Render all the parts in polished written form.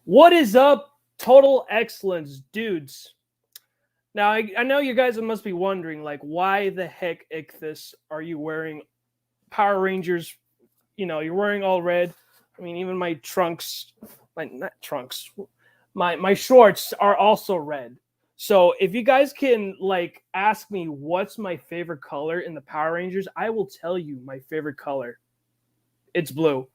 What is up, Total Excellence dudes? Now, I know you guys must be wondering, like, why the heck, Ichthus, are you wearing Power Rangers? You're wearing all red. I mean, even my trunks, not trunks, my shorts are also red. So if you guys can, like, ask me what's my favorite color in the Power Rangers, I will tell you my favorite color. It's blue.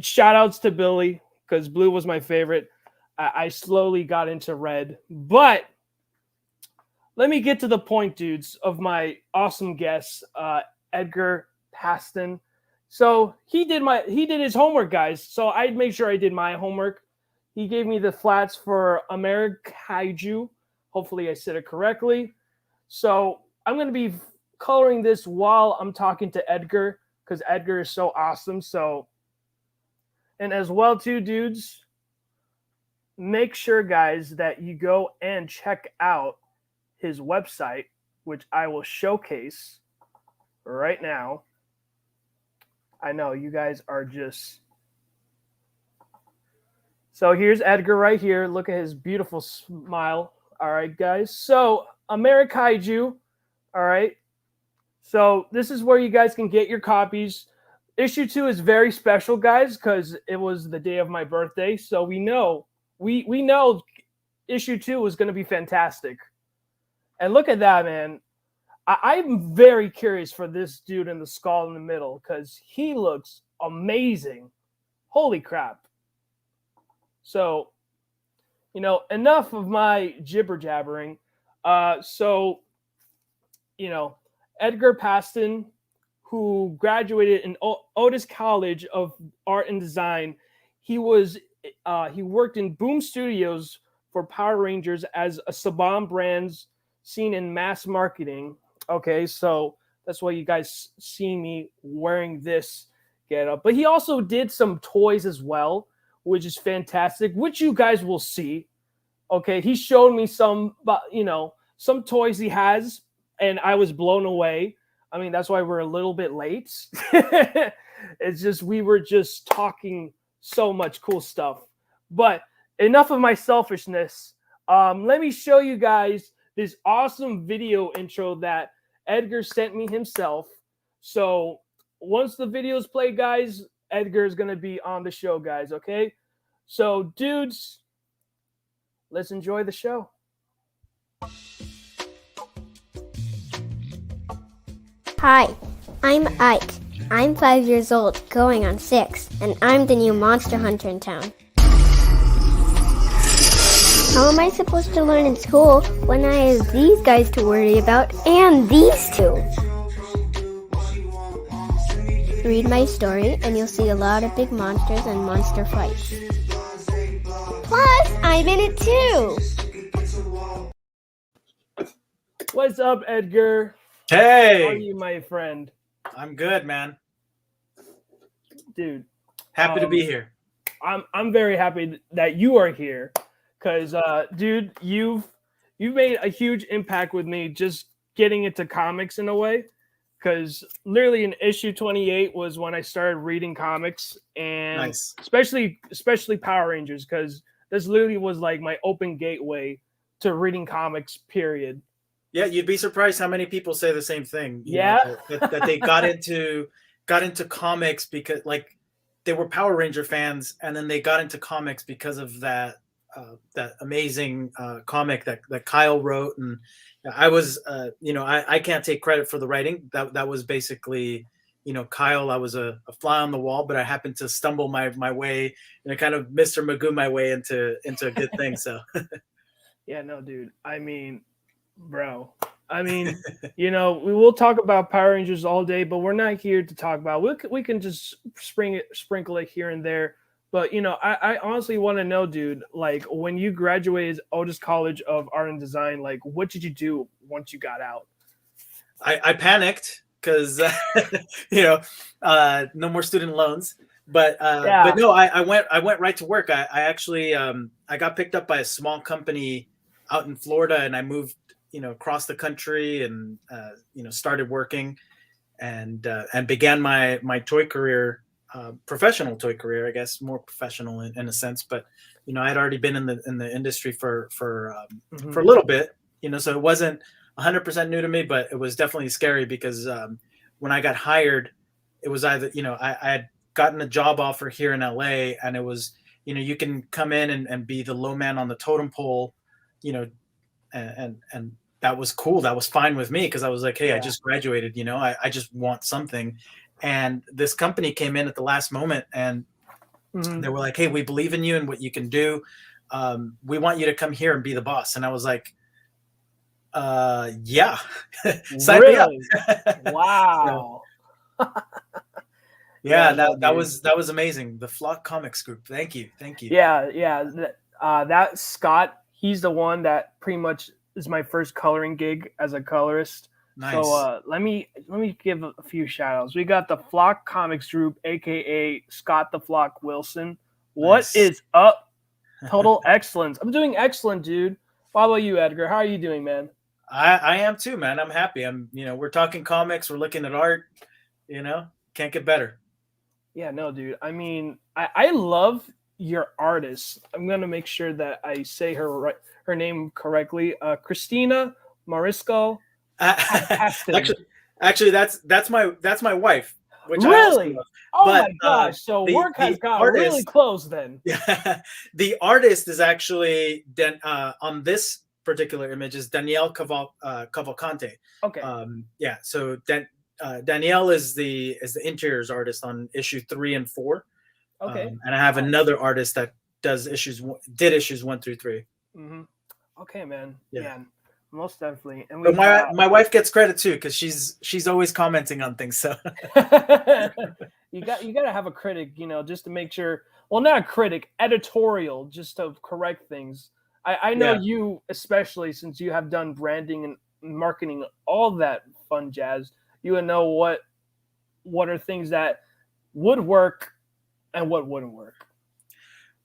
Shout outs to Billy, because blue was my favorite. I slowly got into red, but let me get to the point, dudes, of my awesome guest, Edgar Pasten. So he did his homework, guys. So I made sure I did my homework. He gave me the flats for Amerikaiju. Hopefully I said it correctly. So I'm going to be coloring this while I'm talking to Edgar, because Edgar is so awesome. So, and as well too, dudes, make sure, guys, that you go and check out his website, which I will showcase right now. I know you guys are just... So here's Edgar right here. Look at his beautiful smile. All right, guys. So Amerikaiju. All right. So this is where you guys can get your copies. Issue 2 is very special, guys, because it was the day of my birthday. So we know issue 2 is going to be fantastic. And look at that, man. I'm very curious for this dude in the skull in the middle, because he looks amazing. Holy crap. So, enough of my jibber jabbering. Edgar Pasten, who graduated in Otis College of Art and Design, he worked in Boom Studios for Power Rangers as a Saban brands seen in mass marketing. Okay, so that's why you guys see me wearing this getup. But he also did some toys as well, which is fantastic, which you guys will see. Okay, he showed me some toys he has, and I was blown away. I mean, that's why we're a little bit late. It's just we were just talking so much cool stuff. But enough of my selfishness. Let me show you guys this awesome video intro that Edgar sent me himself. So once the videos play, guys, Edgar is going to be on the show, guys, okay? So, dudes, let's enjoy the show. Hi, I'm Ike. I'm 5 years old, going on 6, and I'm the new monster hunter in town. How am I supposed to learn in school when I have these guys to worry about and these two? Read my story and you'll see a lot of big monsters and monster fights. Plus, I'm in it too! What's up, Edgar? Hey! How are you, my friend? I'm good, man. Dude. Happy to be here. I'm very happy that you are here. Because, dude, you've made a huge impact with me just getting into comics in a way. Because literally in issue 28 was when I started reading comics, and nice. especially Power Rangers, because this literally was like my open gateway to reading comics, period. Yeah, you'd be surprised how many people say the same thing. Yeah, that they got into comics because like they were Power Ranger fans, and then they got into comics because of that amazing comic that Kyle wrote. And I was I can't take credit for the writing. That was basically Kyle. I was a fly on the wall, but I happened to stumble my way and kind of Mr. Magoo my way into a good thing. So yeah, no, dude. I mean, bro. I mean, we will talk about Power Rangers all day, but we're not here to talk about. We can just sprinkle it here and there. But, I honestly want to know, dude, like when you graduated Otis College of Art and Design, like what did you do once you got out? I panicked because, no more student loans. But no, I went right to work. I actually I got picked up by a small company out in Florida, and I moved across the country and started working and began my toy career professional toy career, I guess, more professional in a sense. But I had already been in the industry for a little bit, so it wasn't 100% new to me, but it was definitely scary because when I got hired, it was either I had gotten a job offer here in LA, and it was you can come in and be the low man on the totem pole, and that was cool. That was fine with me because I was like, hey, I just graduated, I just want something. And this company came in at the last moment, and they were like, hey, we believe in you and what you can do. We want you to come here and be the boss. And I was like, yeah, sign me up. Wow. Yeah, that was amazing. The Flock Comics Group. Thank you. Yeah. That Scott, he's the one that pretty much is my first coloring gig as a colorist. Nice. So let me give a few shout outs. We got the Flock Comics Group, aka Scott the Flock Wilson. What is up? Total excellence. I'm doing excellent, dude. How about you, Edgar? How are you doing, man? I am too, man. I'm happy. We're talking comics, we're looking at art, can't get better. Yeah, no, dude. I mean, I love your artist. I'm gonna make sure that I say her name correctly. Christina Marisco. Actually, that's my wife. Which really? My gosh! So work has got really close then. Yeah, the artist is actually on this particular image is Danielle Cavalcante. Okay. Yeah. So Danielle is the interiors artist on issue 3 and 4. Okay. And I have another artist that did issues 1 through 3. Mm-hmm. Okay, man. Yeah. Most definitely. And but my wife gets credit too because she's always commenting on things. So you got to have a critic, just to make sure. Well, not a critic, editorial, just to correct things. I know you, especially since you have done branding and marketing, all that fun jazz. You would know what are things that would work and what wouldn't work.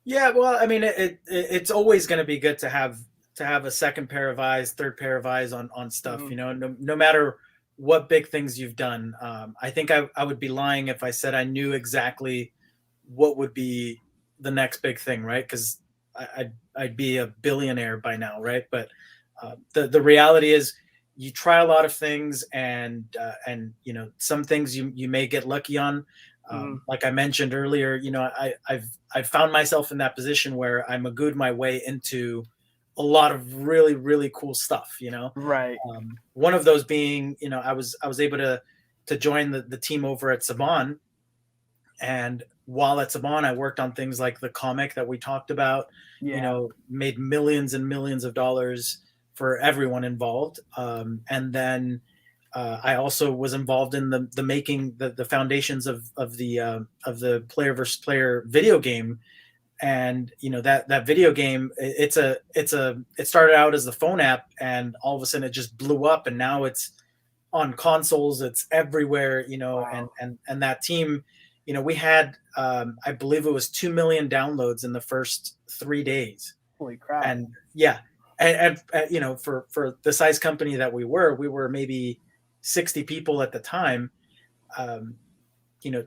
Yeah, well, I mean, it's always going to be good to have a second pair of eyes, third pair of eyes on stuff. No matter what big things you've done. I think I would be lying if I said I knew exactly what would be the next big thing, right? Because I'd be a billionaire by now, right? But the reality is, you try a lot of things, and some things you may get lucky on. Like I mentioned earlier, I've found myself in that position where I magooed my way into a lot of really, really cool stuff, Right. One of those being, I was able to join the team over at Saban. And while at Saban, I worked on things like the comic that we talked about, made millions and millions of dollars for everyone involved. And then I also was involved in the making the foundations of the player versus player video game. And that video game, it started out as the phone app, and all of a sudden it just blew up, and now it's on consoles, it's everywhere. Wow. And that team, we had I believe it was 2 million downloads in the first 3 days. Holy crap. And yeah, and for the size company that we were maybe 60 people at the time.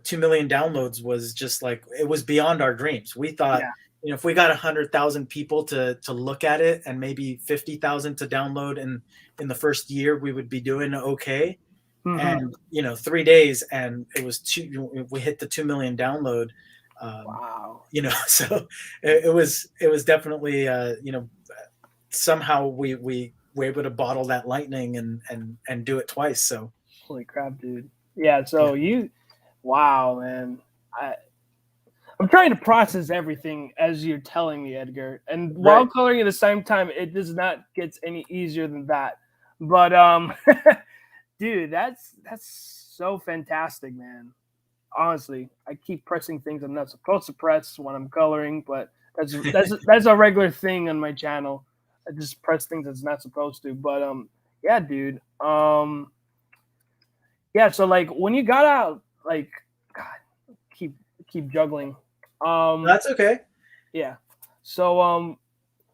2 million downloads was just like, it was beyond our dreams. We thought, if we got 100,000 people to look at it and maybe 50,000 to download in the first year, we would be doing okay. And 3 days, and it was we hit the 2 million download. Wow. So it was definitely somehow we were able to bottle that lightning and do it twice. So holy crap, dude. Yeah. So wow, man. I'm trying to process everything as you're telling me, Edgar. And while coloring at the same time, it does not get any easier than that. But dude, that's so fantastic, man. Honestly, I keep pressing things I'm not supposed to press when I'm coloring, but that's a regular thing on my channel. I just press things that's not supposed to. But yeah, dude. Yeah, so like when you got out, like, God, keep juggling. That's okay. Yeah. So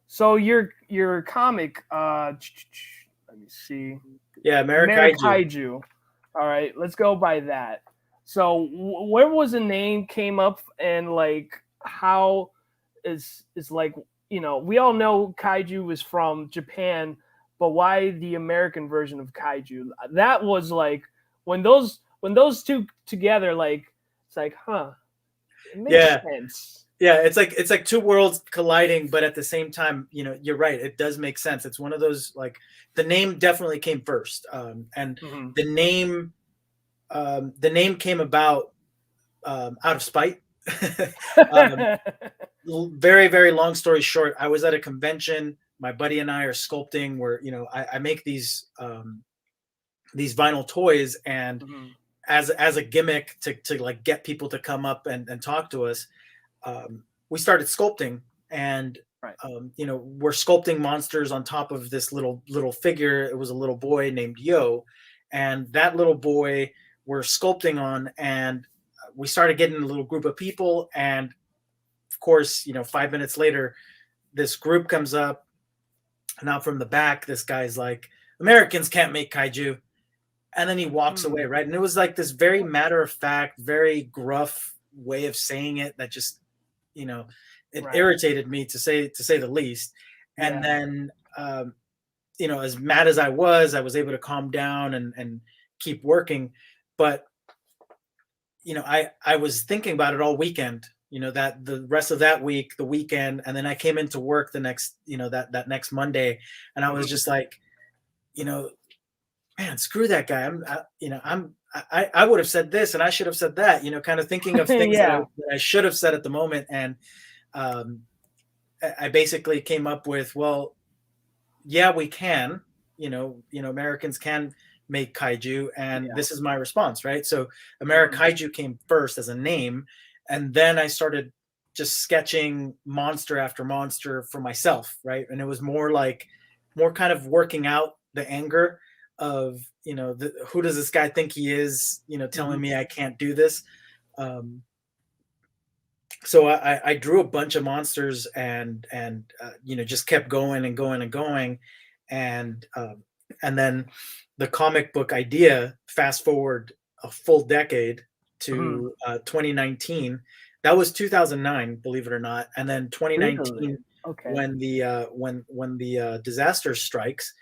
so your comic, let me see. Yeah, Amerikaiju. All right, let's go by that. So where was the name came up, and like how is like, we all know kaiju is from Japan, but why the American version of kaiju? That was like when those two together, like it's like, huh, it makes Yeah. sense. Yeah, it's like two worlds colliding, but at the same time, you're right. It does make sense. It's one of those, like, the name definitely came first, and Mhm. the name the name came about out of spite. um, Very, very long story short, I was at a convention. My buddy and I are sculpting. Where I make these vinyl toys, and Mhm. as a gimmick to like get people to come up and talk to us, we started sculpting, and Right. we're sculpting monsters on top of this little figure. It was a little boy named Yo, and that little boy we're sculpting on, and we started getting a little group of people, and of course, 5 minutes later, this group comes up, and out from the back, this guy's like, "Americans can't make kaiju," and then he walks away, Hmm. right? And it was like this very matter of fact, very gruff way of saying it that just you know it Right. irritated me, to say the least. And Yeah. then as mad as I was able to calm down and keep working. But I was thinking about it all weekend, that the rest of that week, the weekend, and then I came into work the next, that next Monday, and I was Mhm. just like, you know man, screw that guy. I would have said this, and I should have said that, kind of thinking of things that Yeah. I should have said at the moment. And um, I basically came up with, well, yeah, we can, Americans can make kaiju, and Yeah. this is my response, right? So Mhm. Amerikaiju came first as a name, and then I started just sketching monster after monster for myself, right? And it was more kind of working out the anger of, who does this guy think he is, telling Mhm. me I can't do this. Um, so I drew a bunch of monsters, and just kept going and going and going, and then the comic book idea, fast forward a full decade Mhm. to 2019. That was 2009, believe it or not. And then Really? 2019, Okay. when the disaster strikes,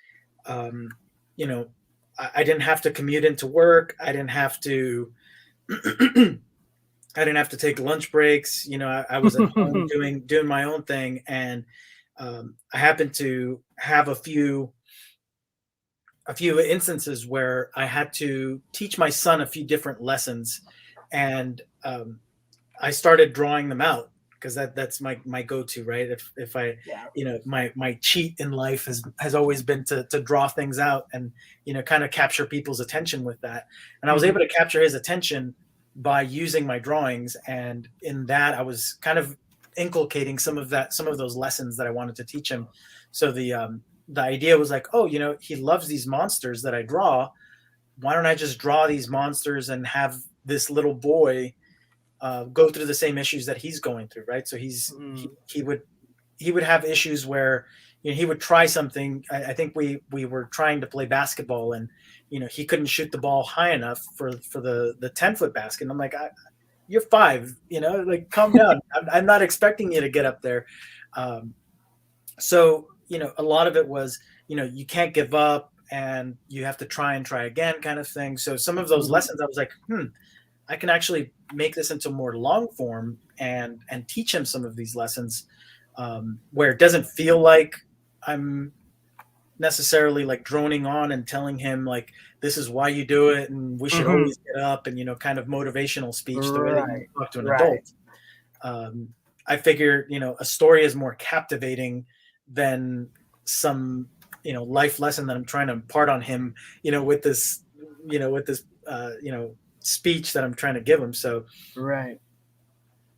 um, you know I didn't have to commute into work. I didn't have to I didn't have to take lunch breaks. I was at home doing my own thing, and I happened to have a few instances where I had to teach my son a few different lessons, and I started drawing them out, because that's my go-to, right? If I, Yeah. my cheat in life has always been to draw things out, and kind of capture people's attention with that. And I was Mhm. able to capture his attention by using my drawings, and in that I was kind of inculcating some of those lessons that I wanted to teach him. So the idea was like, oh, he loves these monsters that I draw. Why don't I just draw these monsters and have this little boy go through the same issues that he's going through, right? So Mhm. he would have issues where he would try something. I think we were trying to play basketball, and he couldn't shoot the ball high enough for the 10-foot basket. And I'm like, you're 5, like, calm down. I'm not expecting you to get up there. Um, so a lot of it was, you can't give up, and you have to try and try again, kind of thing. So some of those Mhm. lessons, I was like, I can actually make this into more long form, and teach him some of these lessons, where it doesn't feel like I'm necessarily like droning on and telling him like, this is why you do it, and we should Mhm. always get up, and kind of motivational speech, the way that you Right. talk to an Right. adult. um, I figure a story is more captivating than some life lesson that I'm trying to impart on him, with this speech that I'm trying to give him. So Right.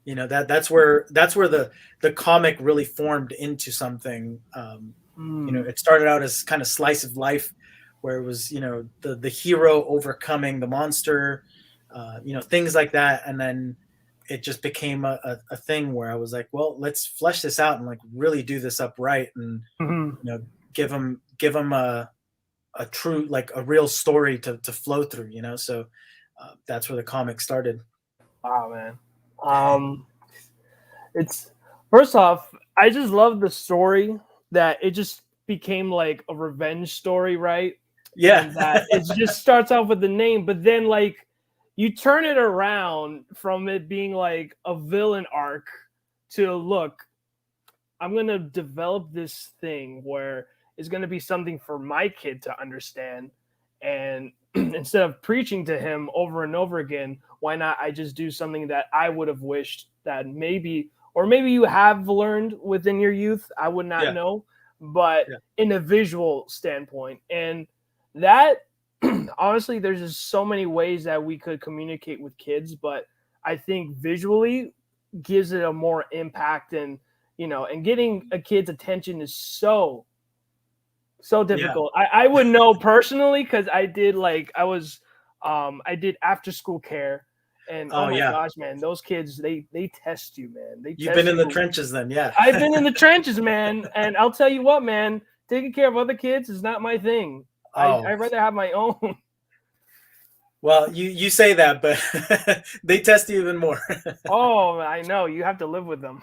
that's where the comic really formed into something. Mm. It started out as kind of slice of life, where it was the hero overcoming the monster, things like that, and then it just became a thing where I was like, well, let's flesh this out and like really do this upright, and Mhm. you know give them a true, like, a real story to flow through. So that's where the comic started. Wow, man. It's first off, I just love the story that it just became like a revenge story, right? Yeah. And that it just starts off with the name, but then like you turn it around from it being like a villain arc to look, I'm gonna develop this thing where it's gonna be something for my kid to understand. And instead of preaching to him over and over again, why not I just do something that I would have wished that maybe, or maybe you have learned within your youth, I would not Yeah. know, but Yeah. in a visual standpoint. And that honestly, there's just so many ways that we could communicate with kids, but I think visually gives it a more impact. And and getting a kid's attention is so difficult. I would know personally because I did I did after school care, and oh Oh my yeah. gosh, man, those kids they test you, man. They You've test been in the you. trenches then, yeah. I've been in the trenches, man, and I'll tell you what, man, taking care of other kids is not my thing. Oh. I'd rather have my own. Well, you say that, but they test you even more. Oh, I know. You have to live with them.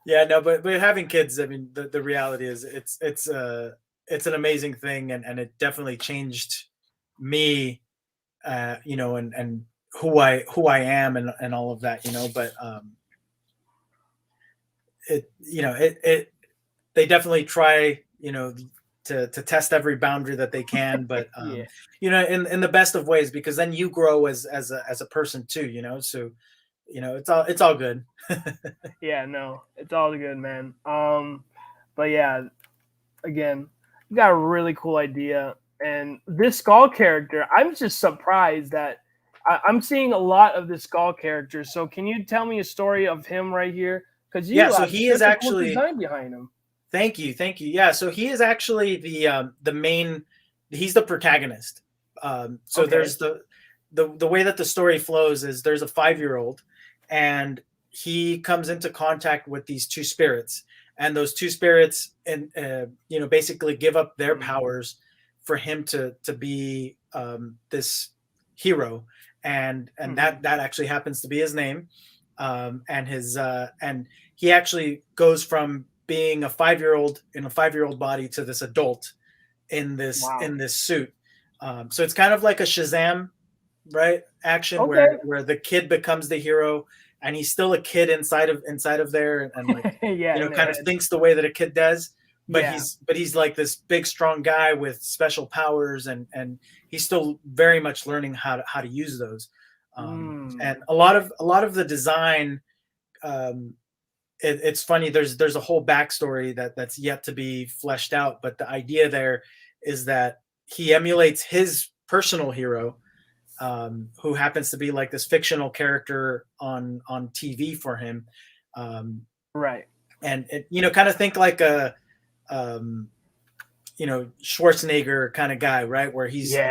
Yeah, no, but having kids, I mean, the reality is it's an amazing thing, and it definitely changed me, and who I am, and all of that, but it they definitely try, to test every boundary that they can, but Yeah. in the best of ways, because then you grow as a person too, so it's all good. Yeah, no, it's all good, man. But yeah, again, you got a really cool idea, and this Skull character, I'm just surprised that I'm seeing a lot of the Skull character. So, can you tell me a story of him right here? Because you Yeah, so have he is such a cool actually. design behind him. Thank you. Yeah, so he is actually the main. He's the protagonist. So Okay. there's the way that the story flows is there's a 5-year-old, and he comes into contact with these two spirits, and those two spirits, and basically give up their powers for him to be this hero, and that actually happens to be his name, and he actually goes from being a 5-year-old in a 5-year-old body to this adult in this suit. So it's kind of like a Shazam, right? Action Okay. where the kid becomes the hero, and he's still a kid inside of there, and like Yeah, kind of thinks the way that a kid does, but Yeah. he's like this big strong guy with special powers, and he's still very much learning how to use those. And a lot of the design, it's funny. There's a whole backstory that's yet to be fleshed out, but the idea there is that he emulates his personal hero, who happens to be like this fictional character on TV for him, Right. and kind of think like a Schwarzenegger kind of guy, right? Where he's in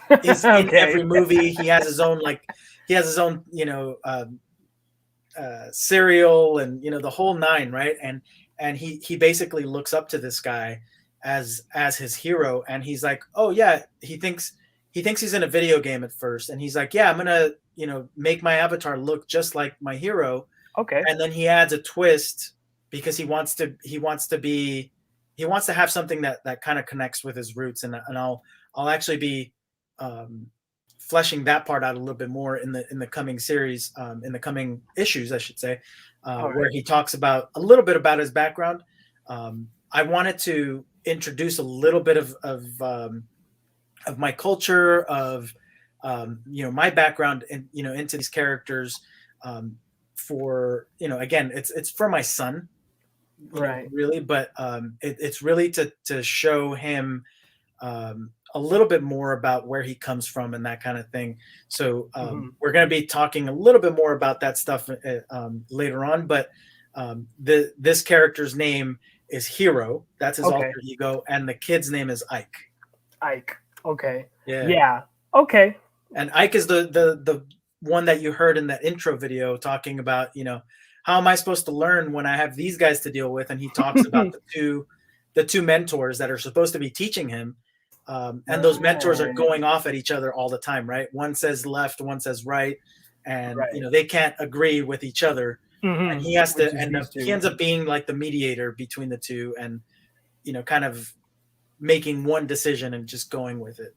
Okay. every movie. He has his own cereal, and the whole nine, right? And he basically looks up to this guy as his hero, and he's like, oh yeah, he thinks he's in a video game at first, and he's like, yeah, I'm gonna make my avatar look just like my hero. Okay. And then he adds a twist because he wants to have something that kind of connects with his roots, and I'll actually be fleshing that part out a little bit more in the coming series, in the coming issues, I should say, where he talks about a little bit about his background. I wanted to introduce a little bit of my culture, of my background, into these characters, for again, it's for my son, Right. really, but it's really to show him a little bit more about where he comes from and that kind of thing. So we're going to be talking a little bit more about that stuff later on, but this character's name is Hero. That's his alter ego, and the kid's name is Ike. Ike. Okay. Yeah. Okay. And Ike is the one that you heard in the intro video talking about, how am I supposed to learn when I have these guys to deal with? And he talks about the two mentors that are supposed to be teaching him. and those mentors are going off at each other all the time, right? One says left, one says right, and Right. you know they can't agree with each other, and he has to end up. He ends up being like the mediator between the two, and you know, kind of making one decision and just going with it.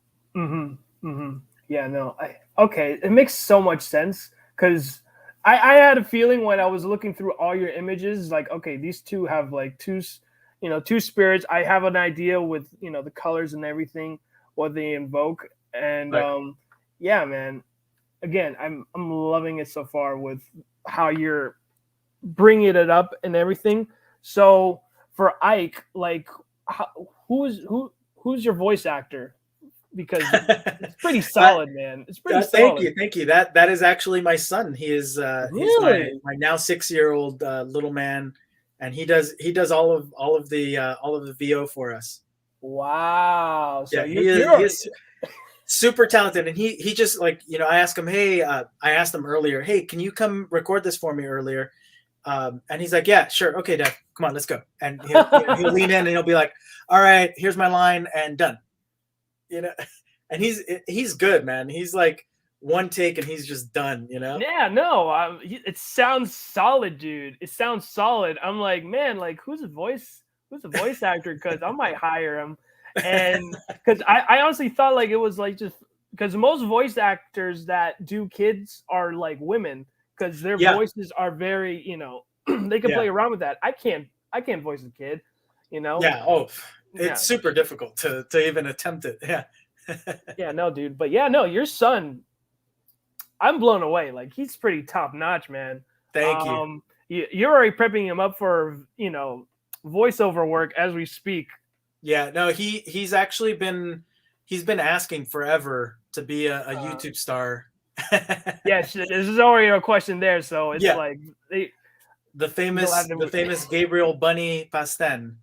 Yeah, no, okay, it makes so much sense because I had a feeling when I was looking through all your images, like, okay, these two have like two spirits. I have an idea with the colors and everything, what they invoke, and Right. yeah, man. Again, I'm loving it so far with how you're bringing it up and everything. So for Ike, like, who's your voice actor? Because it's pretty solid, man. It's pretty solid. Thank you. That is actually my son. He's Really? my now 6-year-old little man, and he does all of the VO for us. Wow. So Yeah, he you're is super talented, and he just like I asked him, hey, I asked him earlier, hey, can you come record this for me earlier? And he's like, yeah, sure, okay, Dad, come on, let's go. And he'll lean in and he'll be like, all right, here's my line and done. And he's good, man. He's like one take and he's just done. Yeah, no, it sounds solid, dude. It sounds solid. I'm like, man, like who's the voice actor? Because I might hire him, and because I honestly thought like it was like just because most voice actors that do kids are like women because their Yeah. voices are very they can play around with that. I can't voice a kid, Yeah. Oh, it's super difficult to even attempt it. Yeah. Yeah, no, dude. But yeah, no, your son, I'm blown away. Like he's pretty top notch, man. Thank you. You're already prepping him up for voiceover work as we speak. Yeah, no, he's actually been asking forever to be a YouTube star. Yes, this is already a question there. So it's like the famous Gabriel Bunny Pasten.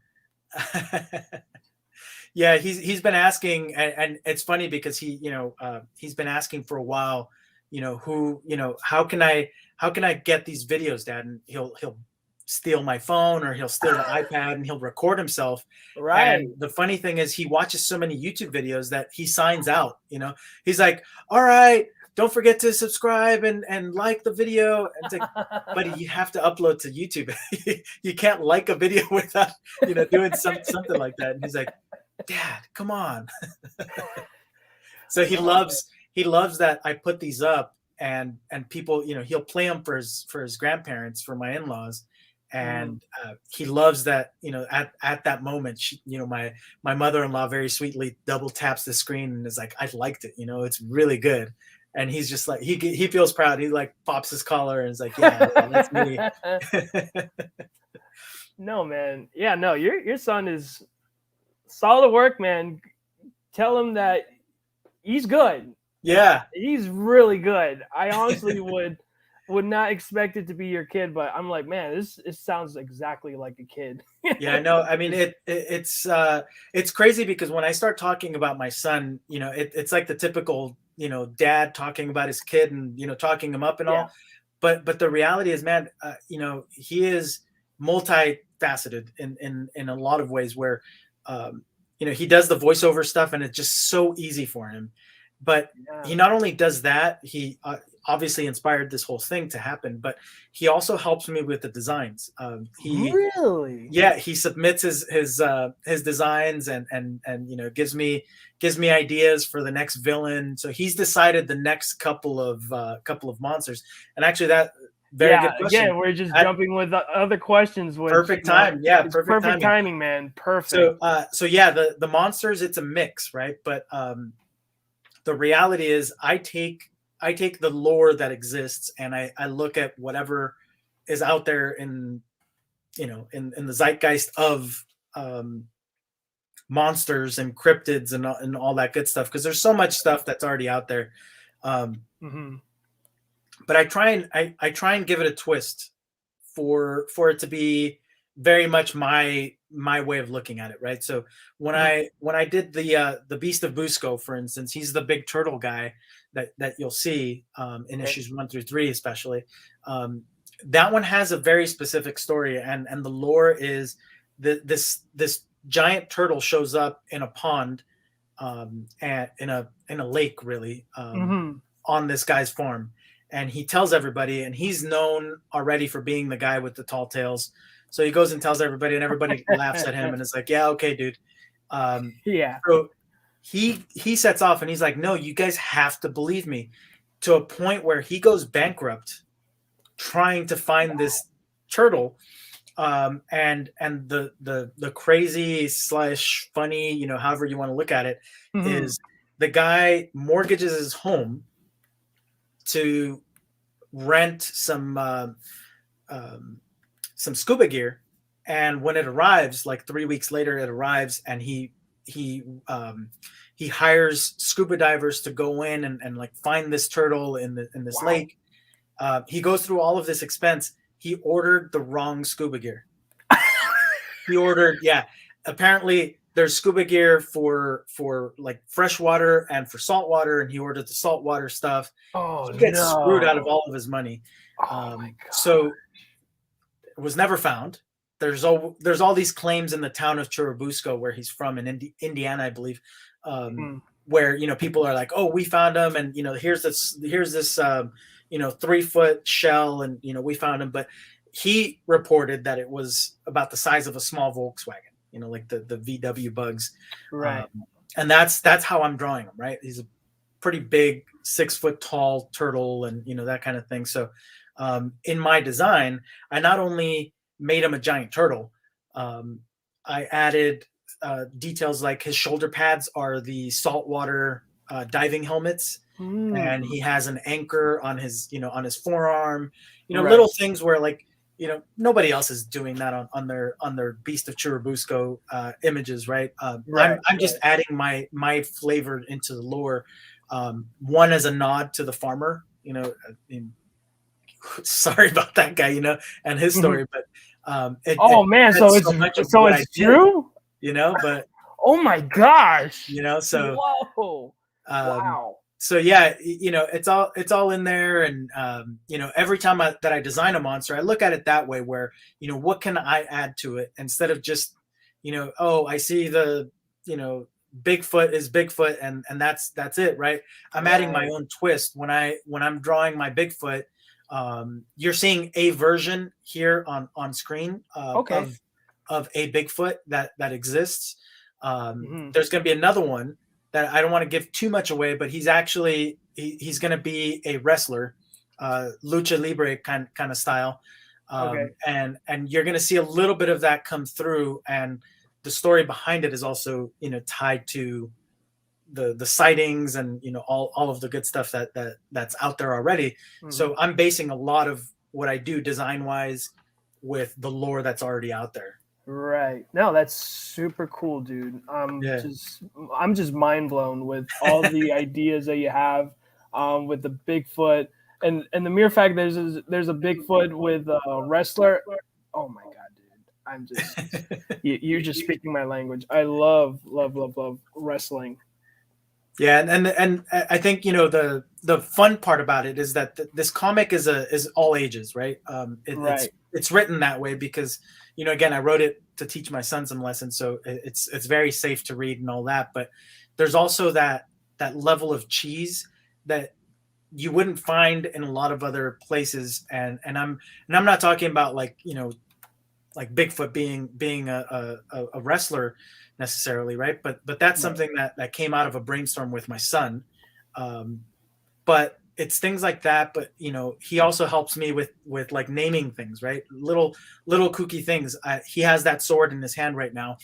Yeah, he's been asking, and it's funny because he's been asking for a while. How can I get these videos, Dad? And he'll steal my phone or he'll steal the iPad and he'll record himself. Right. And the funny thing is he watches so many YouTube videos that he signs out. He's like, all right, don't forget to subscribe and like the video. And but you have to upload to YouTube. You can't like a video without doing something like that. And he's like, Dad, come on. So he loves that I put these up and people, he'll play them for his grandparents, for my in-laws. And he loves that, at that moment, my mother-in-law very sweetly double taps the screen and is like, I liked it. It's really good. And he's just like, he feels proud. He like pops his collar and is like, yeah, that's me. No, man. Yeah, no, your son is solid work, man. Tell him that he's good. Yeah, he's really good. I honestly would not expect it to be your kid, but I'm like, man, it sounds exactly like a kid. Yeah, no, I mean it's crazy because when I start talking about my son, it's like the typical dad talking about his kid and talking him up and all. But the reality is, man, he is multifaceted in a lot of ways where he does the voiceover stuff and it's just so easy for him. But he not only does that, he obviously inspired this whole thing to happen, but he also helps me with the designs. Really? Yeah, he submits his designs and gives me ideas for the next villain. So he's decided the next couple of monsters. And actually, that very good question. Again, we're just jumping with other questions. Perfect time. Yeah, perfect timing, man. Perfect. So yeah, the monsters, it's a mix, right? But the reality is I take the lore that exists and I look at whatever is out there in the zeitgeist of monsters and cryptids and all that good stuff, because there's so much stuff that's already out there. But I try and give it a twist for it to be very much my way of looking at it, right? So when I did the Beast of Busco, for instance, he's the big turtle guy that you'll see in issues 1 through 3 especially. That one has a very specific story, and the lore is this giant turtle shows up in a pond and in a lake, really, Mm-hmm. on this guy's farm. And he tells everybody, and he's known already for being the guy with the tall tales. So he goes and tells everybody, and everybody laughs at him, and it's like, yeah, okay, dude. Yeah. So he sets off, and he's like, no, you guys have to believe me, to a point where he goes bankrupt trying to find this turtle. And the crazy / funny, you know, however you want to look at it, Mm-hmm. is the guy mortgages his home to rent some scuba gear, and when it arrives, like 3 weeks later, it arrives, and he hires scuba divers to go in and like find this turtle in this lake. He goes through all of this expense. He ordered the wrong scuba gear. He ordered, yeah. Apparently, there's scuba gear for like freshwater and for saltwater, and he ordered the saltwater stuff. Oh, He gets no. screwed out of all of his money. Oh, my God. So it was never found. There's all these claims in the town of Churubusco, where he's from, in Indiana, I believe, where, you know, people are like, oh, we found him, and, you know, here's this 3-foot shell, and, you know, we found him. But he reported that it was about the size of a small Volkswagen, you know, like the VW bugs. Right. And that's how I'm drawing him, right? He's a pretty big 6-foot tall turtle, and, you know, that kind of thing. So in my design, I not only made him a giant turtle, I added details like his shoulder pads are the saltwater diving helmets. And he has an anchor on his, you know, on his forearm, you know, Right. little things where, like, you know, nobody else is doing that on their Beast of Churubusco images, right? Right, I'm just adding my flavor into the lore. One as a nod to the farmer, you know. I mean, sorry about that guy, you know, and his story, but man, so it's true, you know. But oh my gosh, you know, so whoa, wow. So yeah, you know, it's all in there. And you know, every time that I design a monster, I look at it that way, where, you know, what can I add to it, instead of just, you know, oh, I see the, you know, Bigfoot is Bigfoot, and that's it, right? I'm adding my own twist when I'm drawing my Bigfoot. You're seeing a version here on screen of a Bigfoot that exists. There's going to be another one that I don't want to give too much away, but he's actually he's going to be a wrestler, lucha libre kind of style, and you're going to see a little bit of that come through, and the story behind it is also, you know, tied to the sightings, and, you know, all of the good stuff that's out there already. So I'm basing a lot of what I do design wise with the lore that's already out there. Right. No, that's super cool, dude. I'm just mind blown with all the ideas that you have with the Bigfoot, and the mere fact there's a Bigfoot with a wrestler. Oh my God, dude. I'm just you're just speaking my language. I love wrestling. Yeah, and I think, you know, the fun part about it is that this comic is all ages, right? It's written that way because, you know, again, I wrote it to teach my son some lessons, so it's very safe to read and all that. But there's also that level of cheese that you wouldn't find in a lot of other places, and I'm not talking about, like, you know, like Bigfoot being a wrestler necessarily, right? But that's something that came out of a brainstorm with my son. But it's things like that. But, you know, he also helps me with like naming things, right? Little kooky things. He has that sword in his hand right now,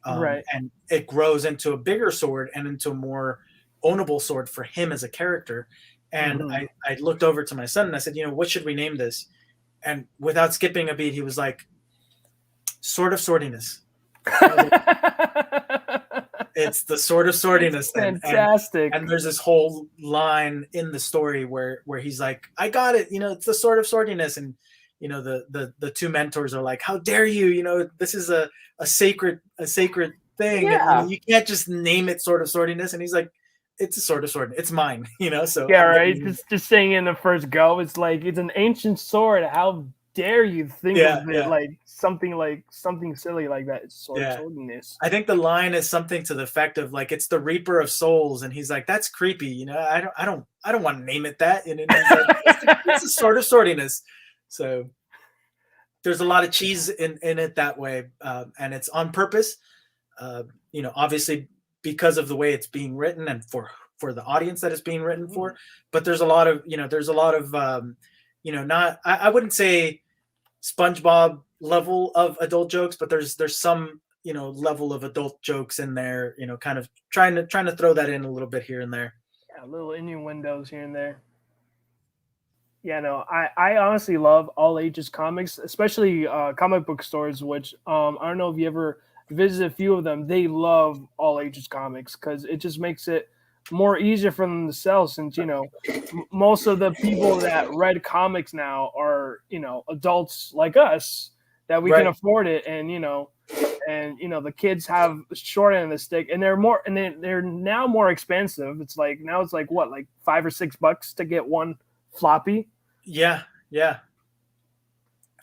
and it grows into a bigger sword and into a more ownable sword for him as a character. And I looked over to my son and I said, you know, what should we name this? And without skipping a beat, he was like, Sword of Swordiness. It's the Sword of Swordiness. Fantastic. And there's this whole line in the story where he's like, I got it, you know, it's the Sword of Swordiness. And, you know, the two mentors are like, how dare you, you know, this is a sacred thing. Yeah. And, you can't just name it Sword of Swordiness. And he's like, it's a Sword of Sword. It's mine, you know. So yeah, right. Just saying in the first go, it's like, it's an ancient sword. How dare you think Yeah, of it yeah. like something silly like that? It's Yeah. sordidness. I think the line is something to the effect of like it's the Reaper of Souls, and he's like, "That's creepy, you know. I don't want to name it that." And then he's like, "It's a sort of sordiness." So there's a lot of cheese in it that way, and it's on purpose. Uh, you know, obviously because of the way it's being written and for the audience that it's being written for. But there's a lot of there's a lot of not I wouldn't say SpongeBob level of adult jokes, but there's some level of adult jokes in there. You know, kind of trying to throw that in a little bit here and there. Yeah, little innuendos here and there. Yeah, no, I honestly love all ages comics, especially comic book stores, which I don't know if you ever visit a few of them. They love all ages comics because it just makes it more easier for them to sell since, most of the people that read comics now are, adults like us that we can Right. afford it. And, the kids have short end of the stick and they're now more expensive. It's like, now it's like what, like $5 or $6 to get one floppy. Yeah, yeah.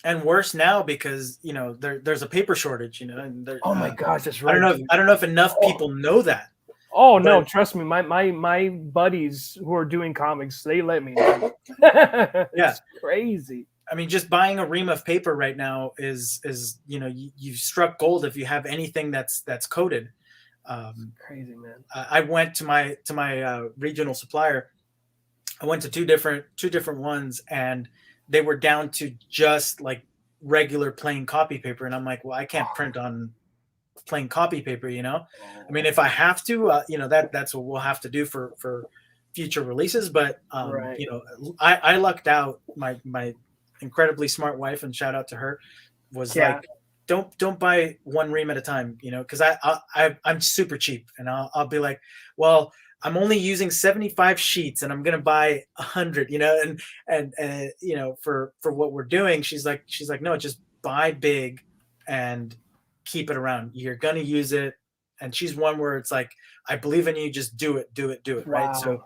And worse now because there's a paper shortage. And Oh my gosh, that's I right. don't know if enough people know that. Oh no, But- trust me, my buddies who are doing comics, they let me know. Yeah. It's crazy. I mean, just buying a ream of paper right now is you've struck gold if you have anything that's coated. Crazy, man. I went to my regional supplier. I went to two different ones, and they were down to just like regular plain copy paper. And I'm like, well, I can't print on plain copy paper. I mean, if I have to, that's what we'll have to do for future releases. But Right. I lucked out. My incredibly smart wife, and shout out to her, was like, don't buy one ream at a time, because I'm super cheap, and I'll be like, well, I'm only using 75 sheets and I'm going to buy 100, and for what we're doing, she's like, no, just buy big and keep it around. You're going to use it. And she's one where it's like, I believe in you. Just do it. Wow. Right. So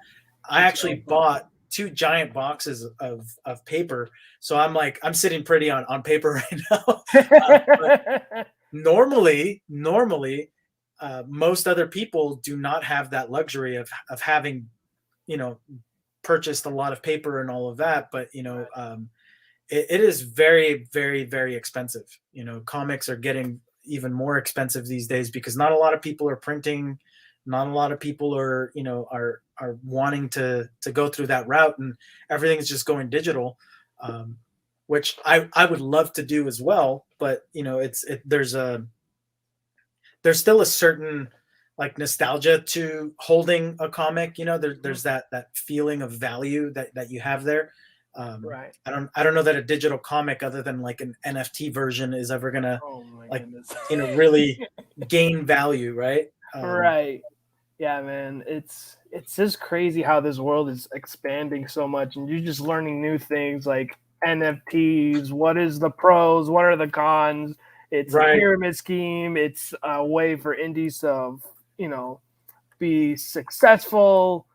I actually bought 2 giant boxes of paper. So I'm sitting pretty on paper right now. Normally, most other people do not have that luxury of having, purchased a lot of paper and all of that. But, it is very, very, very expensive. Comics are getting even more expensive these days because not a lot of people are printing. Not a lot of people are, are wanting to go through that route, and everything's just going digital, which I would love to do as well. But, there's still a certain like nostalgia to holding a comic. There's that feeling of value that you have there. Right. I don't know that a digital comic other than like an NFT version is ever gonna goodness. Really gain value, right? Right. Yeah, man. It's just crazy how this world is expanding so much, and you're just learning new things like NFTs. What is the pros? What are the cons? It's a pyramid scheme. It's a way for indies to, be successful.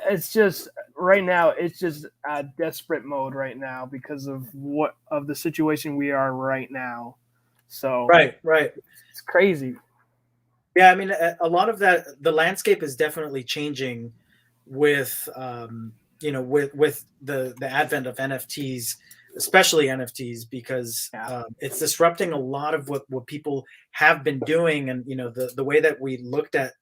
It's just right now. It's just a desperate mode right now because of the situation we are right now. So right, it's crazy. Yeah, I mean, a lot of that, the landscape is definitely changing with with the advent of NFTs, especially NFTs, because it's disrupting a lot of what people have been doing, and the way that we looked at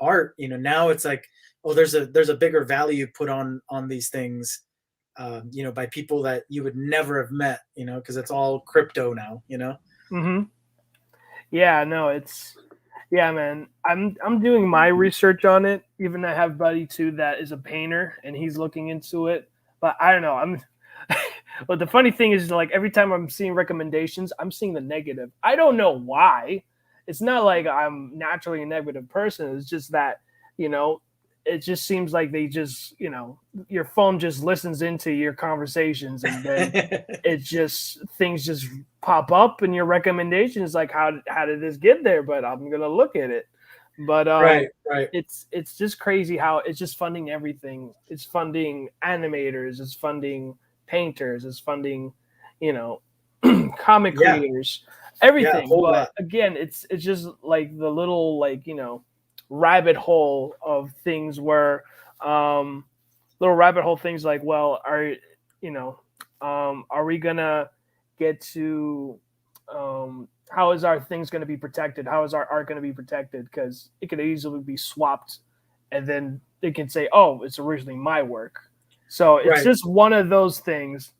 art. Now it's like, oh, there's a bigger value put on these things, by people that you would never have met, because it's all crypto now. Mm-hmm. Yeah, no, yeah, man. I'm doing my research on it. Even I have a buddy too that is a painter, and he's looking into it. But I don't know. But the funny thing is, like, every time I'm seeing recommendations, I'm seeing the negative. I don't know why. It's not like I'm naturally a negative person. It's just that, it just seems like they just, your phone just listens into your conversations, and then things just pop up in your recommendations. Like, how did this get there? But I'm going to look at it. But right. It's just crazy how it's just funding everything. It's funding animators. It's funding painters. It's funding, you know, comic Yeah. creators, Yeah, a everything. whole But lot. again, it's just like the little like rabbit hole of things where little rabbit hole things like, well, you know are we gonna get to how is our things going to be protected? How is our art going to be protected? Because it could easily be swapped, and then they can say, "Oh, it's originally my work." So it's Right. just one of those things.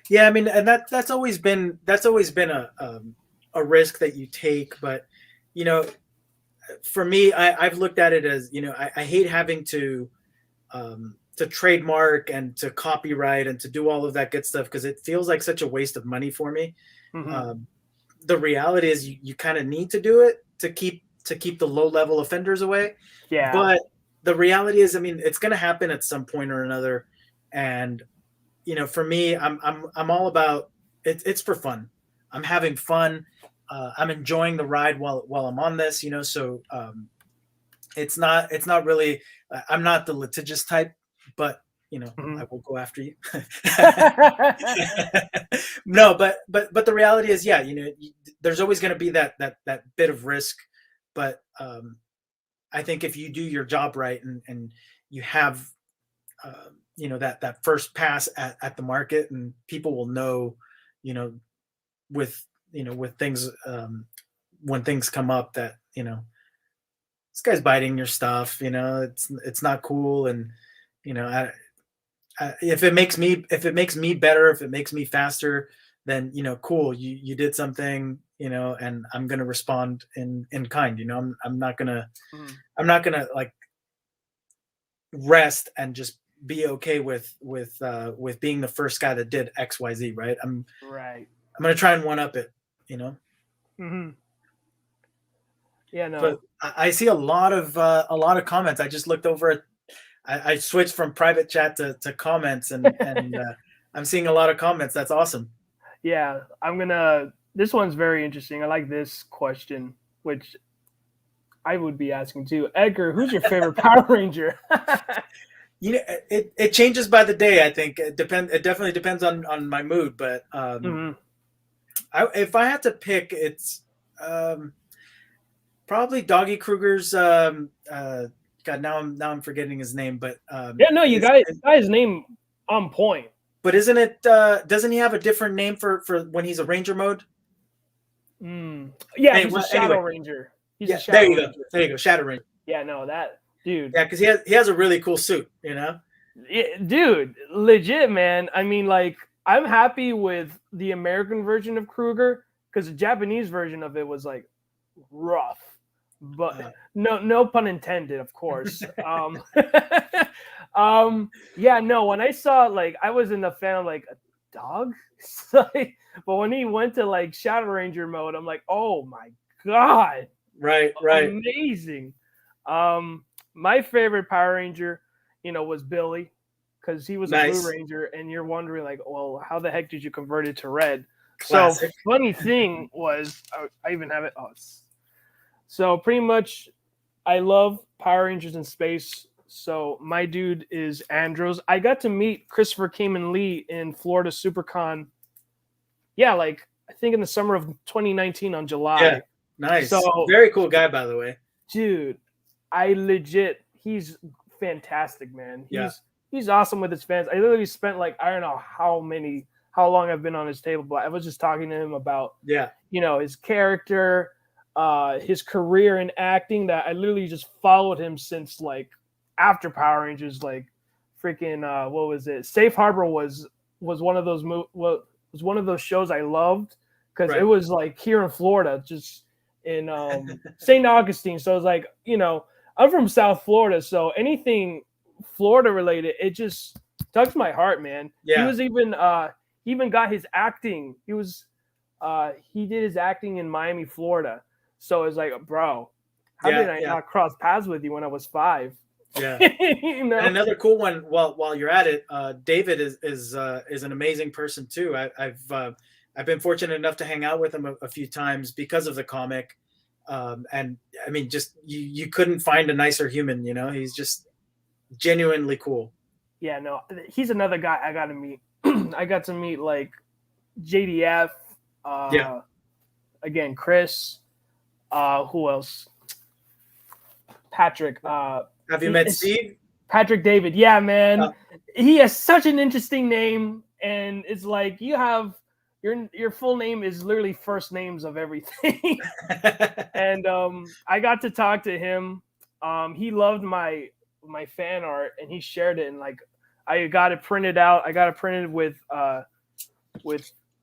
Yeah, I mean, and that's always been a risk that you take. But you know, for me, I've looked at it as, I hate having to trademark and to copyright and to do all of that good stuff, because it feels like such a waste of money for me. Hmm. Um, the reality is you kind of need to do it to keep the low level offenders away. Yeah. But the reality is, I mean, it's going to happen at some point or another. And for me, I'm all about it. It's for fun. I'm having fun. I'm enjoying the ride while I'm on this. So it's not really. I'm not the litigious type, but Hmm. I will go after you. No, but the reality is, yeah, there's always going to be that bit of risk. But I think if you do your job right, and you have that first pass at the market, and people will know, you know with with things, when things come up, that this guy's biting your stuff. It's not cool. And if it makes me better, if it makes me faster, then cool, you did something, and I'm gonna respond in kind. I'm not gonna like rest and just be okay with being the first guy that did XYZ, right? Right. I'm gonna try and one up it, you know. Hmm. Yeah. But No. I see a lot of comments. I just looked over at. I switched from private chat to comments, and I'm seeing a lot of comments. That's awesome. Yeah. I'm gonna. This one's very interesting. I like this question, which I would be asking too. Edgar, who's your favorite Power Ranger? It changes by the day. I think it definitely depends on my mood. But Hmm. if I had to pick, it's um, probably Doggy Kruger's. God, now I'm forgetting his name, but Yeah, no, you guys name on point. but isn't it? Doesn't he have a different name for when he's a Ranger mode? Yeah, he's a Anyway, Shadow anyway, Ranger. He's a yeah, there Shadow you go. Ranger. There you go. Shadow Ranger. Yeah, no, that dude. Yeah, because he has a really cool suit. Yeah, dude, legit, man. I mean, like, I'm happy with the American version of Kruger because the Japanese version of it was like rough, but Uh, no pun intended, of course. Yeah, no. When I saw, like, I was in the fan of like a dog, like, but when he went to like Shadow Ranger mode, I'm like, oh my god, right, right. amazing. My favorite Power Ranger, was Billy, because he was a Blue Nice. Ranger, and you're wondering like, well, how the heck did you convert it to red? So Classic. funny thing was, I even have it. Oh, so pretty much, I love Power Rangers in space. So my dude is Andros. I got to meet Christopher Kamen Lee in Florida SuperCon. Yeah, like I think in the summer of 2019 on Yeah. July. Nice. So, Very cool guy, by the way. dude, he's fantastic, man. Yeah. He's awesome with his fans. I literally spent like I don't know how long I've been on his table, but I was just talking to him about Yeah. his character, his career in acting. That I literally just followed him since like after Power Rangers, like freaking what was it? Safe Harbor was one of those was one of those shows I loved because it Right. was like here in Florida, just in St. Augustine. So it's like, I'm from South Florida, so anything Florida related, it just tugs my heart, man. He Yeah. was even he even got his acting. He did his acting in Miami, Florida. So it's like, bro, how Yeah. did I Yeah. not cross paths with you when I was 5? Yeah. you And know? another cool one, while you're at it, David is an amazing person too. I've been fortunate enough to hang out with him a few times because of the comic. And I mean, just you couldn't find a nicer human. He's just genuinely cool. Yeah, no, he's another guy I got to meet. I got to meet like JDF, Yeah. again Chris, who else? Patrick. Have you met It's Steve? Patrick David. Yeah, man. Uh, He has such an interesting name, and it's like you have your full name is literally first names of everything. And I got to talk to him. He loved my fan art, and he shared it. And like, I got it printed out. I got it printed with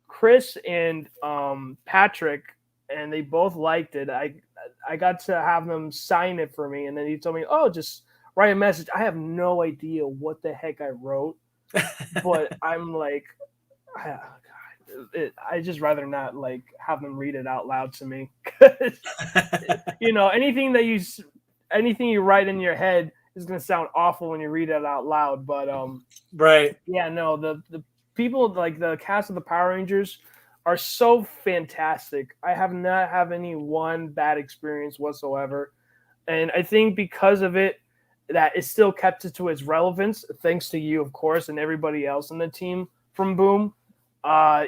Chris and Patrick, and they both liked it. I got to have them sign it for me, and then he told me, "Oh, just write a message." I have no idea what the heck I wrote, but I'm like, I just rather not like have them read it out loud to me. You know, anything you write in your head is gonna sound awful when you read it out loud. But right. yeah, no, the people like the cast of the Power Rangers are so fantastic. I have not have any one bad experience whatsoever, and I think because of it, that it still kept it to its relevance. Thanks to you, of course, and everybody else in the team from Boom.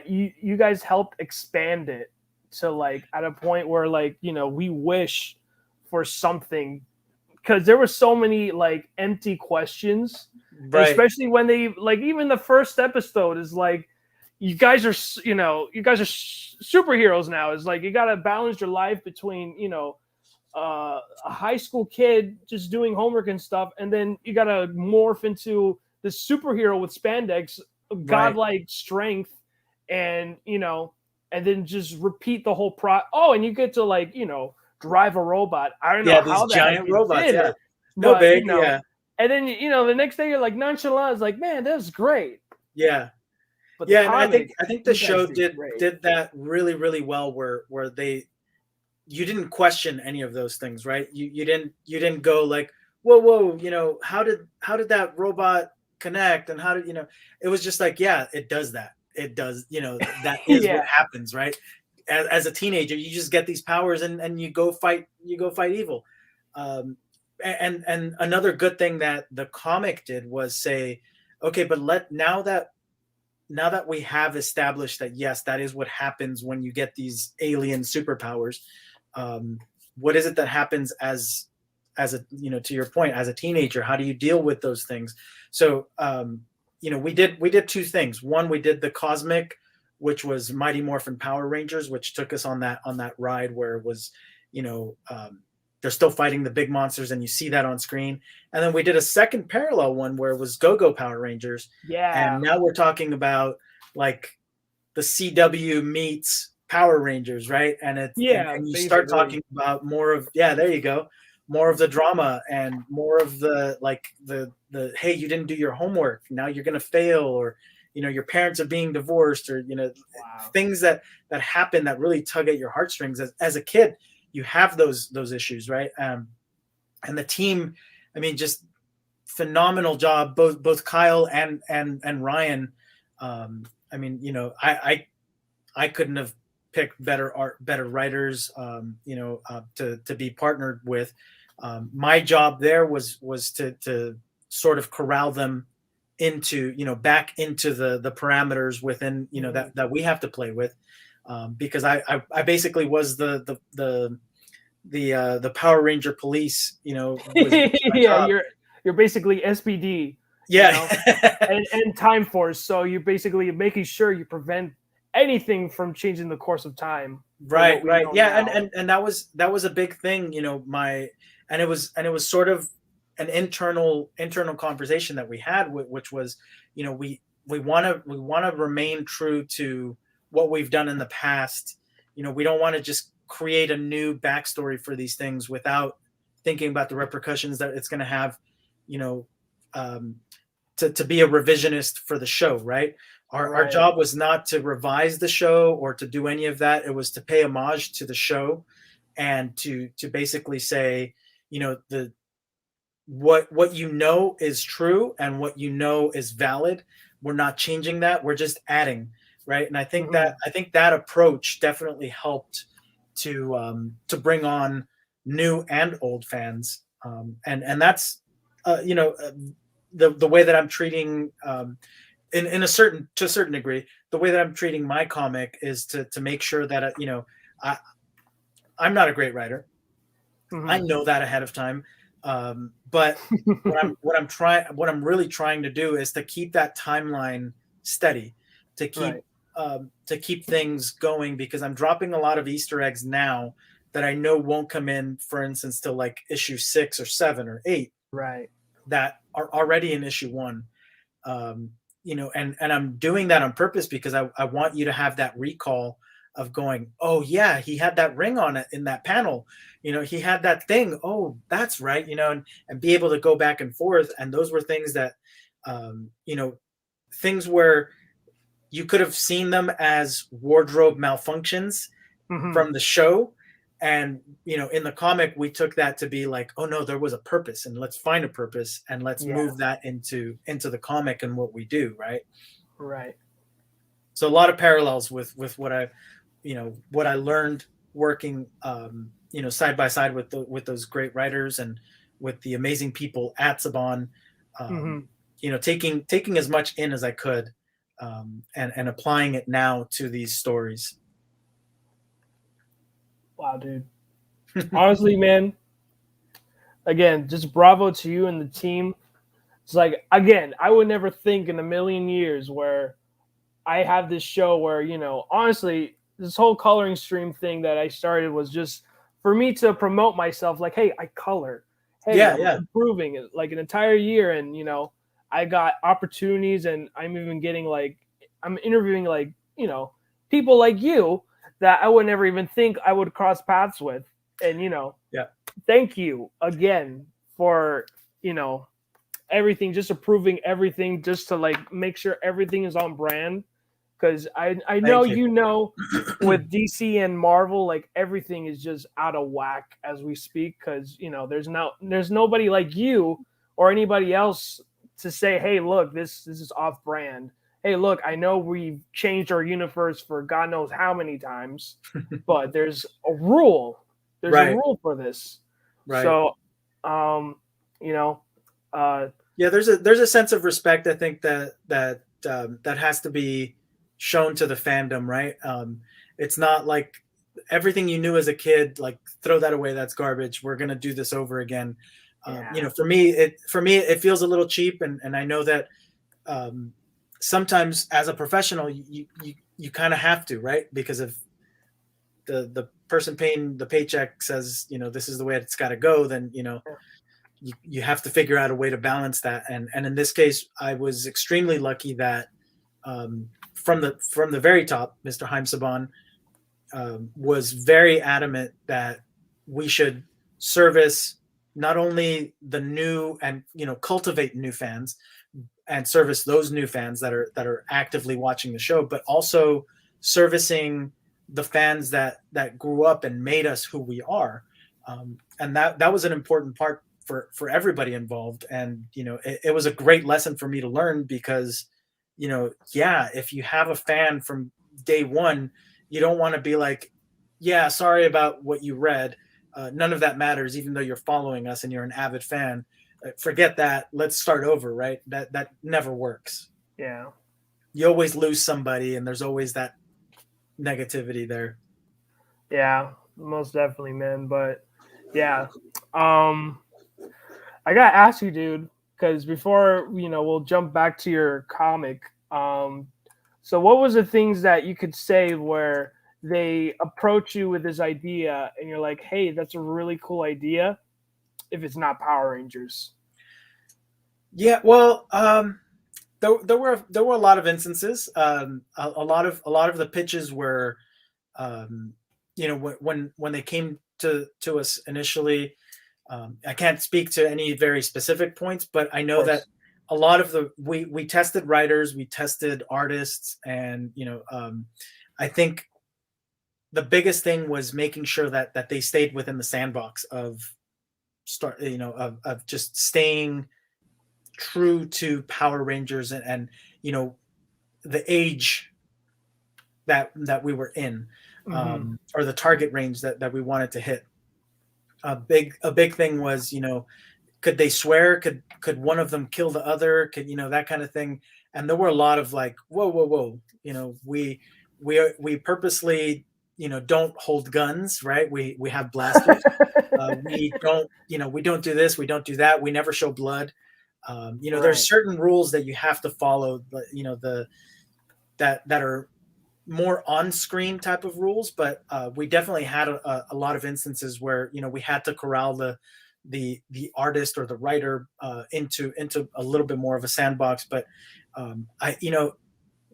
You guys helped expand it to like at a point where like we wish for something because there were so many like empty questions, and Right. especially when they like even the first episode is like you guys are superheroes now. It's like you got to balance your life between a high school kid just doing homework and stuff, and then you got to morph into the superhero with spandex, godlike strength, and and then just repeat the whole oh, and you get to like drive a robot. I don't know how these giant robots. did Yeah. it, No but big. Yeah. and then the next day you're like nonchalant. It's like, man, that's great. Yeah. But Yeah, the and comic, I think the you guys show great. did that really, really well where you didn't question any of those things, right? You didn't go like, whoa, how did that robot connect, and how did it was just like, yeah, it does that. It does, that is Yeah. what happens, right? As a teenager, you just get these powers and you go fight evil. And another good thing that the comic did was say, okay, but now that we have established that yes, that is what happens when you get these alien superpowers, what is it that happens as a to your point, as a teenager? How do you deal with those things? So we did two things. One, we did the cosmic, which was Mighty Morphin Power Rangers, which took us on that ride where it was they're still fighting the big monsters, and you see that on screen. And then we did a second parallel one where it was Go-Go Power Rangers. Yeah. And now we're talking about like the CW meets Power Rangers, right? And it's and you start talking about more of there you go, more of the drama and more of the like the hey, you didn't do your homework, now you're gonna fail, or your parents are being divorced, or things that happen that really tug at your heartstrings as a kid. You have those issues, right? And the team, I mean, just phenomenal job, both Kyle and Ryan. I mean, I couldn't have picked better writers, to be partnered with. My job there was to sort of corral them into back into the parameters within that we have to play with. Because I basically was the Power Ranger police, yeah, you're basically SPD, and Time Force. So you're basically making sure you prevent anything from changing the course of time. Right. Yeah, and that was a big thing, and it was sort of an internal conversation that we had, which was, we want to remain true to what we've done in the past. We don't want to just create a new backstory for these things without thinking about the repercussions that it's going to have, to be a revisionist for the show, right? Our job was not to revise the show or to do any of that. It was to pay homage to the show and to basically say, what is true and what is valid. We're not changing that. We're just adding. Right. And I think that approach definitely helped to bring on new and old fans. And that's, the way that I'm treating in a certain to a certain degree, the way that I'm treating my comic is to make sure that I I'm not a great writer. I Mhm. know that ahead of time. But what I'm really trying to do is to keep that timeline steady, to Right. keep things going, because I'm dropping a lot of Easter eggs now that I know won't come in, for instance, till like issue 6 or 7 or 8, Right. that are already in issue 1. um, and I'm doing that on purpose because I want you to have that recall of going, oh yeah, he had that ring on it in that panel, he had that thing, oh that's right, and be able to go back and forth. And those were things that, things where you could have seen them as wardrobe malfunctions Mhm. from the show. And in the comic we took that to be like, oh no, there was a purpose, and let's find a purpose, and let's Yeah. move that into the comic and what we do, right? Right. So a lot of parallels with what I learned working, side by side with those great writers and with the amazing people at Saban. um, Mhm. taking as much in as I could, and applying it now to these stories. Wow, dude. Honestly, man, again, just bravo to you and the team. It's like, again, I would never think in a million years where I have this show where, honestly, this whole coloring stream thing that I started was just for me to promote myself. Like, hey, I color. Hey, Yeah, I'm yeah. improving it like an entire year. And, I got opportunities, and I'm even getting like, I'm interviewing like, people like you that I would never even think I would cross paths with. And, Yeah. thank you again for, you know, everything, just approving everything, just to like make sure everything is on brand. Because I know, Thank you. with DC and Marvel, like everything is just out of whack as we speak. Because there's nobody like you or anybody else to say, hey, look, this is off brand. Hey, look, I know we've changed our universe for God knows how many times, but there's a rule. There's a Right, rule for this. right. So, um, you know, uh, Yeah, there's a sense of respect, I think, that has to be shown to the fandom, right? It's not like everything you knew as a kid, like throw that away, that's garbage. We're gonna do this over again. yeah, For me, it feels a little cheap, and I know that, um, sometimes as a professional, you kind of have to, right? Because if the person paying the paycheck says, this is the way it's got to go, then you have to figure out a way to balance that. And in this case, I was extremely lucky that, from the very top, Mr. Haim Saban, was very adamant that we should service not only the new and cultivate new fans and service those new fans that are actively watching the show, but also servicing the fans that grew up and made us who we are. And that was an important part for everybody involved. And it was a great lesson for me to learn, because yeah, if you have a fan from day one, you don't want to be like, yeah, sorry about what you read, none of that matters, even though you're following us and you're an avid fan. Forget that, let's start over, right? That never works. yeah, You always lose somebody, and there's always that negativity there. yeah, most definitely, man. But yeah, um, I gotta ask you, dude, because before we'll jump back to your comic. Um, so what was the things that you could say where they approach you with this idea, and you're like, hey, that's a really cool idea. If it's not Power Rangers, Yeah, well, there were a lot of instances. A lot of the pitches were, um, when they came to us initially. I can't speak to any very specific points, but I of know that course. a lot of we tested writers, we tested artists, and I think the biggest thing was making sure that they stayed within the sandbox of of just staying true to Power Rangers, and the age that we were in, Hmm. or the target range that we wanted to hit. A big thing was, could they swear? Could one of them kill the other? Could that kind of thing? and there were a lot of like, whoa, we purposely, don't hold guns, right? We have blasters. We don't, we don't do this, we don't do that, we never show blood. There's certain rules that you have to follow, that are more on-screen type of rules, but we definitely had a lot of instances where we had to corral the artist or the writer into a little bit more of a sandbox. But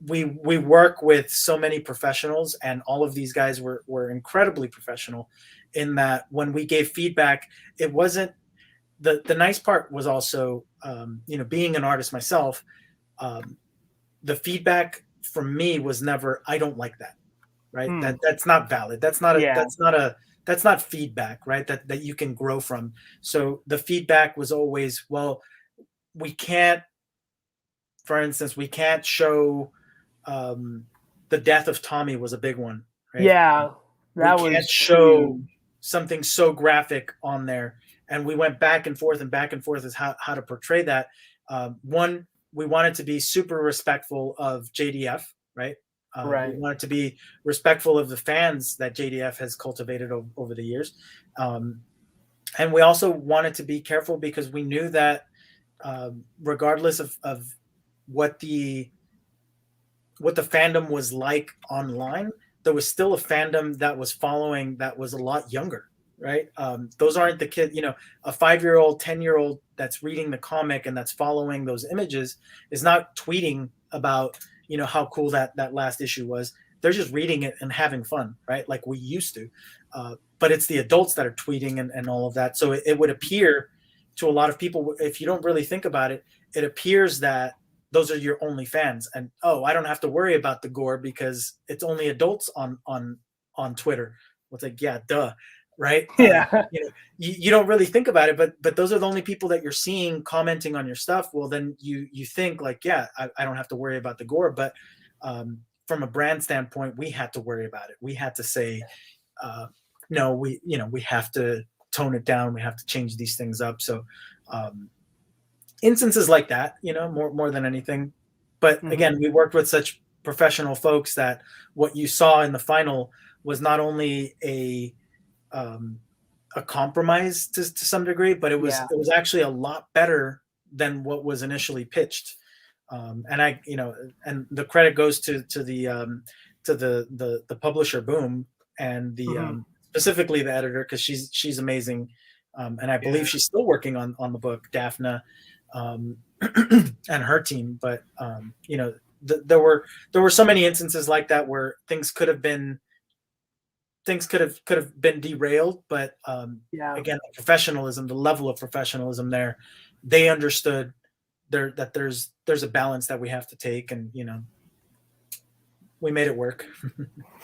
we work with so many professionals, and all of these guys were incredibly professional in that when we gave feedback, it wasn't the nice part was also being an artist myself, the feedback from me was never, I don't like that, right? That's not valid. That's not feedback, right? That you can grow from. So the feedback was always, well, we can't, for instance, we can't show the death of Tommy was a big one, right? Yeah, we can't show something so graphic on there. And we went back and forth as how to portray that. One, we wanted to be super respectful of JDF, right? Right. We wanted to be respectful of the fans that JDF has cultivated over the years. And we also wanted to be careful because we knew that regardless of what the fandom was like online, there was still a fandom that was following that was a lot younger, right? Those aren't the kids, a 5-year-old, 10-year-old that's reading the comic and that's following those images is not tweeting about, how cool that last issue was. They're just reading it and having fun, right? Like we used to. But it's the adults that are tweeting and all of that. So it would appear to a lot of people, if you don't really think about it, it appears that those are your only fans. And, I don't have to worry about the gore because it's only adults on Twitter. Well, it's like, yeah, duh. Right. Yeah. You don't really think about it, but those are the only people that you're seeing commenting on your stuff. Well, then you think like, yeah, I don't have to worry about the gore. But from a brand standpoint, we had to worry about it. We had to say, no, we have to tone it down. We have to change these things up. So instances like that, more than anything. But again, we worked with such professional folks that what you saw in the final was not only a compromise to some degree, but it was actually a lot better than what was initially pitched. And and the credit goes to the publisher Boom and the specifically the editor, because she's amazing, and I believe she's still working on the book, Daphne, and her team. But there were so many instances like that where things could have been derailed, but again, the professionalism, the level of professionalism there, they understood that there's a balance that we have to take, and we made it work.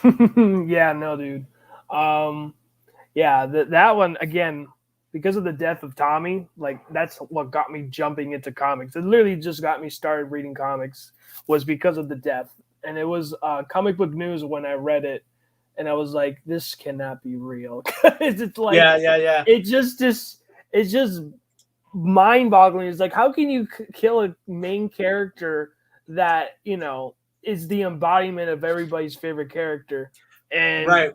Yeah, no, dude. That one again, because of the death of Tommy, like that's what got me jumping into comics. It literally just got me started reading comics was because of the death, and it was comic book news when I read it. And I was like, this cannot be real. It's like, yeah. It's just mind-boggling. It's like, how can you kill a main character that is the embodiment of everybody's favorite character? And right.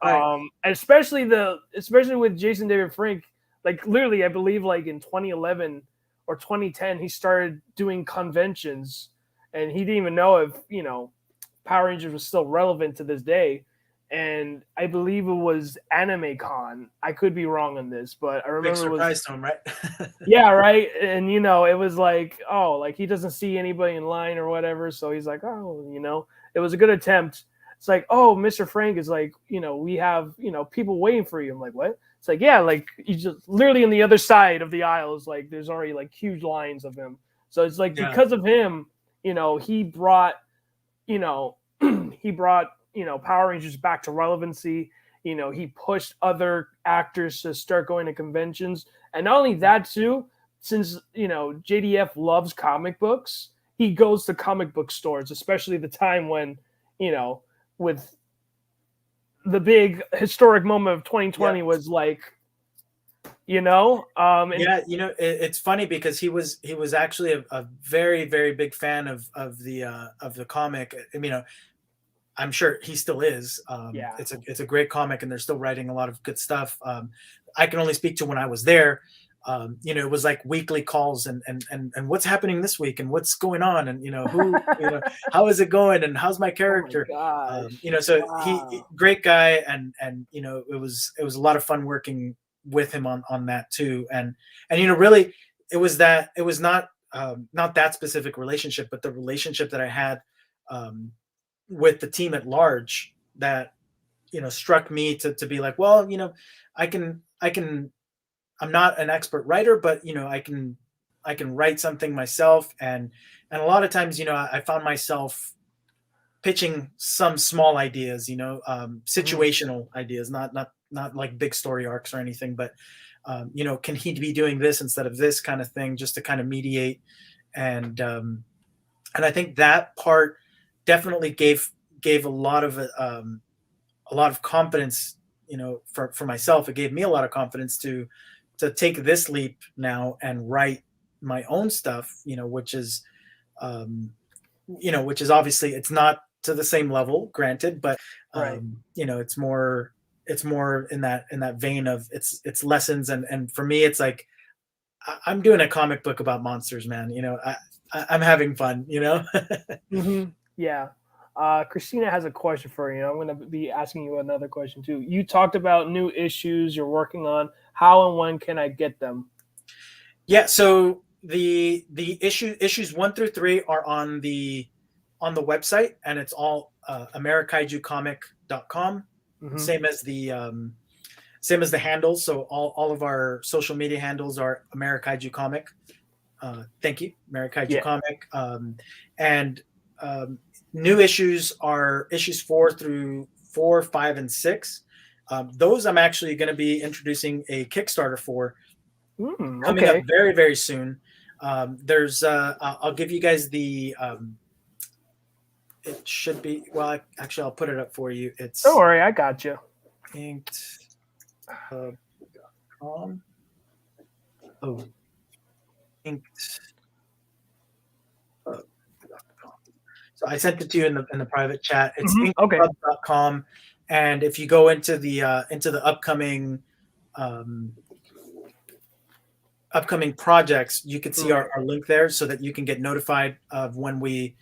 especially with Jason David Frank, like literally, I believe like in 2011 or 2010, he started doing conventions, and he didn't even know if Power Rangers was still relevant to this day. And I believe it was Anime Con. I could be wrong on this, but I remember big surprise to him, right? Yeah, right. And it was like, like he doesn't see anybody in line or whatever, so he's like, it was a good attempt. It's like, Mr. Frank is like, we have people waiting for you. I'm like, what? It's like, yeah, like you just literally on the other side of the aisle is like there's already like huge lines of him. So it's like because of him, he brought Power Rangers back to relevancy. He pushed other actors to start going to conventions. And not only that too, since, JDF loves comic books, he goes to comic book stores, especially the time when, with the big historic moment of 2020 was like you know. And Yeah, it's funny because he was actually a very very big fan of the comic. I mean, I'm sure he still is. yeah. It's a great comic, and they're still writing a lot of good stuff. I can only speak to when I was there. It was like weekly calls and what's happening this week and what's going on and who how is it going and how's my Oh my character. gosh. So he Wow. great guy and it was a lot of fun working with him on that too and really it was not that specific relationship but the relationship that I had um, with the team at large that struck me to be like, well, I can I'm not an expert writer, but I can write something myself and a lot of times I found myself pitching some small ideas, Mhm. situational ideas, not like big story arcs or anything, but can he be doing this instead of this kind of thing, just to kind of mediate and I think that part definitely gave a lot of confidence, for myself. It gave me a lot of confidence to take this leap now and write my own stuff, um, which is obviously it's not to the same level, granted, but Right. it's more in that vein of it's lessons and for me it's like I'm doing a comic book about monsters, man. I'm having fun, Yeah. Christina has a question for you. I'm going to be asking you another question too. You talked about new issues you're working on. How and when can I get them? Yeah, so the issues 1 through 3 are on the website, and it's all amerikaijucomic.com. Hmm. Same as the handles. So all of our social media handles are Amerikaiju Comic. Thank you, Amerikaiju Yeah. Comic. And new issues are issues 4 through 4, 5, and 6. Those I'm actually going to be introducing a Kickstarter for coming up Okay. very very soon. There's I'll give you guys the it should be well actually I'll put it up for you. Don't It's worry. I got you. inked com. Oh, inked so I sent it to you in the private chat. It's Okay. inkedclub.com, and if you go into the um, upcoming projects, you can see Right. our link there so that you can get notified of when we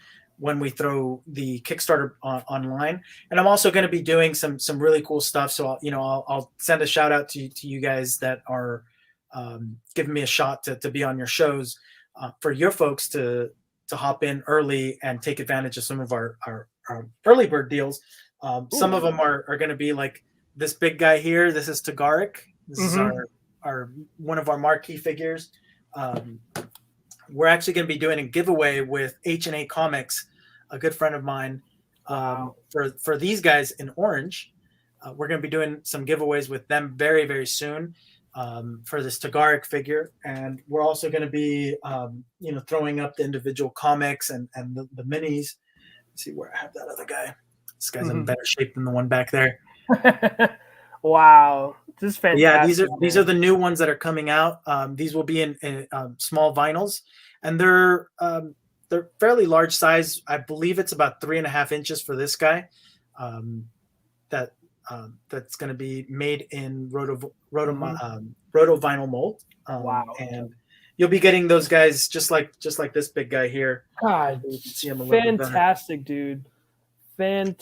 throw the Kickstarter online. And I'm also going to be doing some really cool stuff. So I'll send a shout out to you guys that are giving me a shot to be on your shows for your folks to hop in early and take advantage of some of our early bird deals. Some of Ooh. them are going to be like this big guy here. This is Tagaric. This is Hmm. our one of our marquee figures. Um, we're actually going to be doing a giveaway with H&A Comics, a good friend of mine. Wow. For these guys in Orange, we're going to be doing some giveaways with them very very soon for this Tagaric figure, and we're also going to be throwing up the individual comics and the minis. Let's see where I have that other guy. This guy's in Hmm. better shape than the one back there. Wow. This is But yeah, fantastic, these are man. the new ones that are coming out. These will be in small vinyls, and they're fairly large size. I believe it's about 3.5 inches for this guy. Um, that that's going to be made in Hmm. roto vinyl mold, Wow. and you'll be getting those guys just like this big guy here. God, Hopefully you can see him a little bit better. fantastic, dude.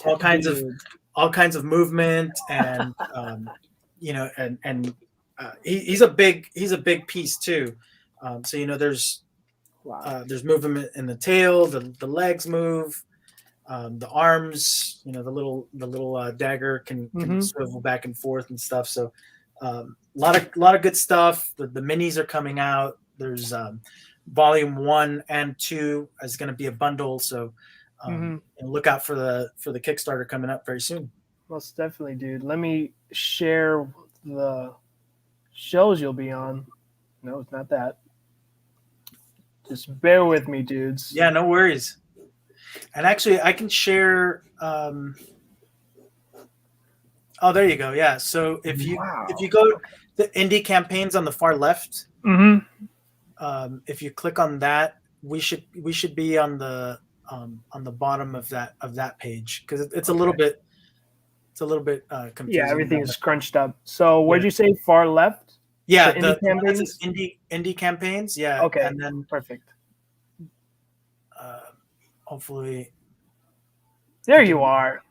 All kinds of Dude. movement and he's a big piece too. So Wow. there's movement in the tail, the legs move, the arms. The little dagger can Hmm. swivel back and forth and stuff. So a lot of good stuff. The minis are coming out. There's volume 1 and 2 is going to be a bundle. So Hmm. look out for the Kickstarter coming up very soon. Most definitely, dude. Let me share the shows you'll be on. No, it's not that. Just bear with me, dudes. Yeah, no worries. And actually, I can share. Oh, there you go. Yeah. So if you Wow. go the indie campaigns on the far left. Mm-hmm. If you click on that, we should be on the bottom of that page, because it's a little bit confusing. Yeah, everything is scrunched up. So where'd Yeah. you say far left? Yeah, The indie that's campaigns? indie campaigns. Yeah. Okay, And then perfect. hopefully There you are.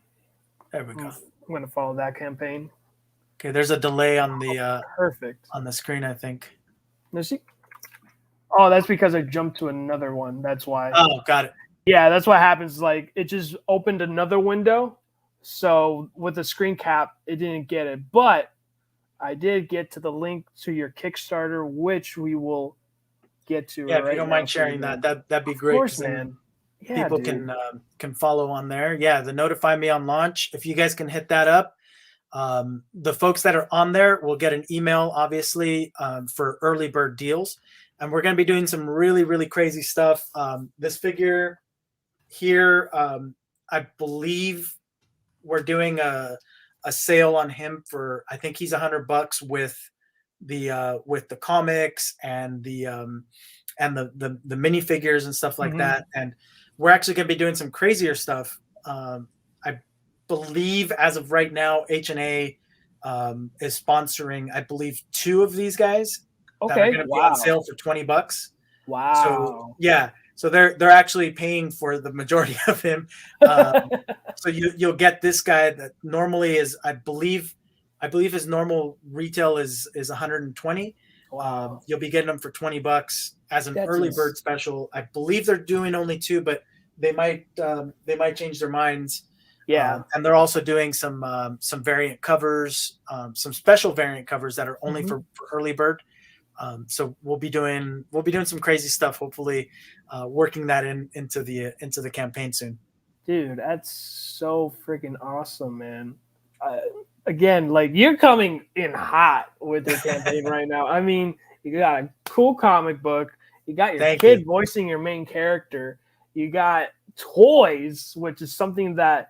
there we go. I'm going to follow that campaign. Okay, there's a delay on the Perfect. on the screen, I think. Let's see. Oh, that's because I jumped to another one. That's why. Oh, got it. Yeah, that's what happens. Like, it just opened another window. So with the screen cap, it didn't get it. But I did get to the link to your Kickstarter, which we will get to. Yeah, if right you don't now mind for sharing you. that'd be great. Of course, 'cause then man. Yeah, people dude. can follow on there. Yeah, the notify me on launch. If you guys can hit that up, the folks that are on there will get an email, obviously, for early bird deals, and we're going to be doing some really, really crazy stuff. This figure here, I believe we're doing a sale on him for, I think he's $100 with the comics and the minifigures and stuff like that. And we're actually going to be doing some crazier stuff. I believe as of right now, H&A is sponsoring, I believe, 2 of these guys that are going to be on sale for $20. Wow. So yeah, so they're actually paying for the majority of him. So you'll get this guy that normally is, I believe his normal retail is 120. Wow. You'll be getting them for $20 as an early bird special. I believe they're doing only 2, but they might change their minds. Yeah. And they're also doing some variant covers, some special variant covers that are only for early bird. So we'll be doing some crazy stuff. Hopefully, working that into the campaign soon. Dude, that's so freaking awesome, man. Again, like, you're coming in hot with the campaign right now. I mean, you got a cool comic book. You got your kid voicing your main character. You got toys, which is something that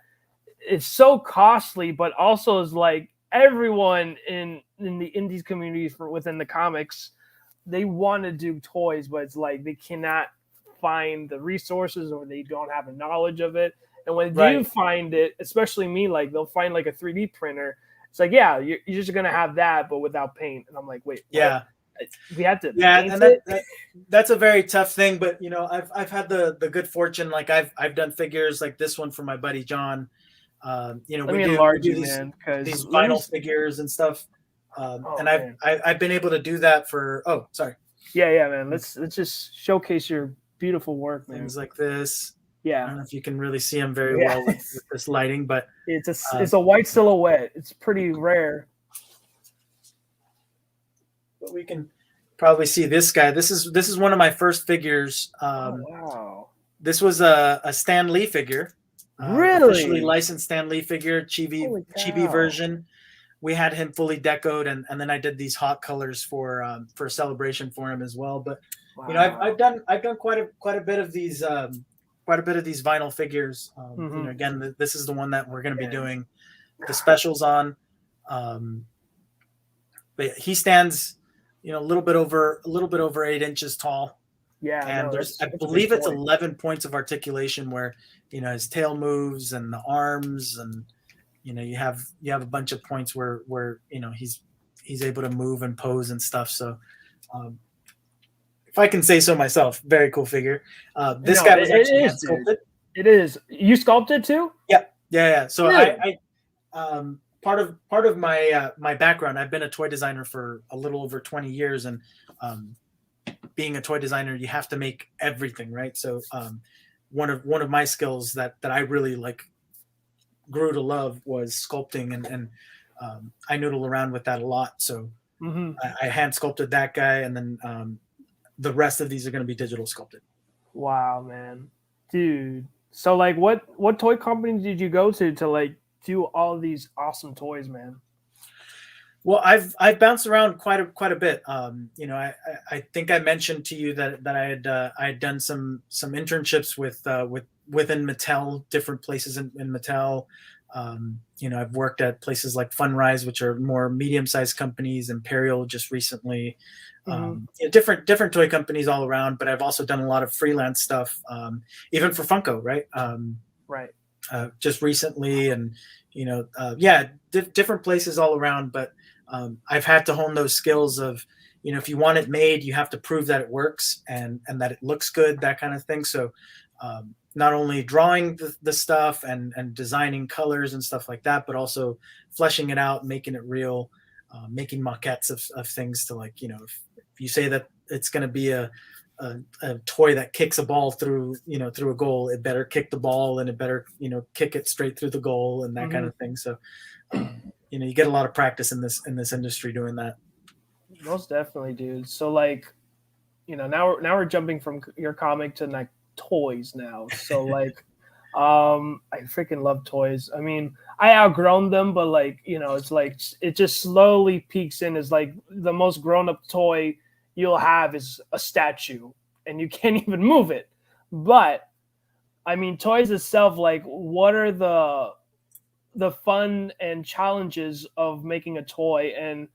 is so costly, but also is like everyone in the indies communities within the comics, they want to do toys, but it's like they cannot find the resources, or they don't have a knowledge of it. And when they do find it, especially me, like, they'll find like a 3D printer. It's like, yeah, you're just gonna have that, but without paint. And I'm like, wait, yeah, what? We have to. Yeah, paint and that's a very tough thing. But I've had the good fortune, like I've done figures like this one for my buddy John. Let me enlarge you, man, because these vinyl figures and stuff. And man. I've been able to do that for. Oh, sorry. Yeah, man. Let's just showcase your beautiful work, man. Things like this. Yeah. I don't know if you can really see them very well with this lighting, but it's a white silhouette. It's pretty rare. But we can probably see this guy. This is one of my first figures. Wow. This was a Stan Lee figure. Really? Officially licensed Stan Lee figure, chibi version. We had him fully decoed, and then I did these hot colors for a celebration for him as well. But I've done quite a bit of these vinyl figures. Again, this is the one that we're going to be doing the specials on. But he stands, a little bit over 8 inches tall. Yeah, and I believe it's 11 points of articulation where his tail moves and the arms, and you have a bunch of points where he's able to move and pose and stuff. So if I can say so myself, very cool figure. This guy was actually hand sculpted. It is. You sculpted too? Yeah. So really? I part of my my background, I've been a toy designer for a little over 20 years, and being a toy designer, you have to make everything, right? So one of my skills that I really grew to love was sculpting, and I noodle around with that a lot. So I hand sculpted that guy, and then the rest of these are going to be digital sculpted. Wow, man, dude. So what toy company did you go to do all these awesome toys, man? Well, I've bounced around quite a bit. I think I mentioned to you that I had done some internships with within Mattel, different places in Mattel. I've worked at places like Funrise, which are more medium-sized companies, Imperial just recently, Hmm. different toy companies all around. But I've also done a lot of freelance stuff, even for Funko, right? Right. Just recently, and different places all around. But I've had to hone those skills of, if you want it made, you have to prove that it works and that it looks good, that kind of thing. So not only drawing the stuff and designing colors and stuff like that, but also fleshing it out, making it real, making maquettes of things to, like, if you say that it's going to be a toy that kicks a ball through a goal, it better kick the ball, and it better kick it straight through the goal, and that kind of thing. So you get a lot of practice in this industry doing that. Most definitely, dude. So like, now we're jumping from your comic to like toys now. So like, I freaking love toys. I mean, I outgrown them, but like, it's like it just slowly peaks in as like the most grown up toy you'll have is a statue, and you can't even move it. But I mean, toys itself, like, what are the fun and challenges of making a toy? And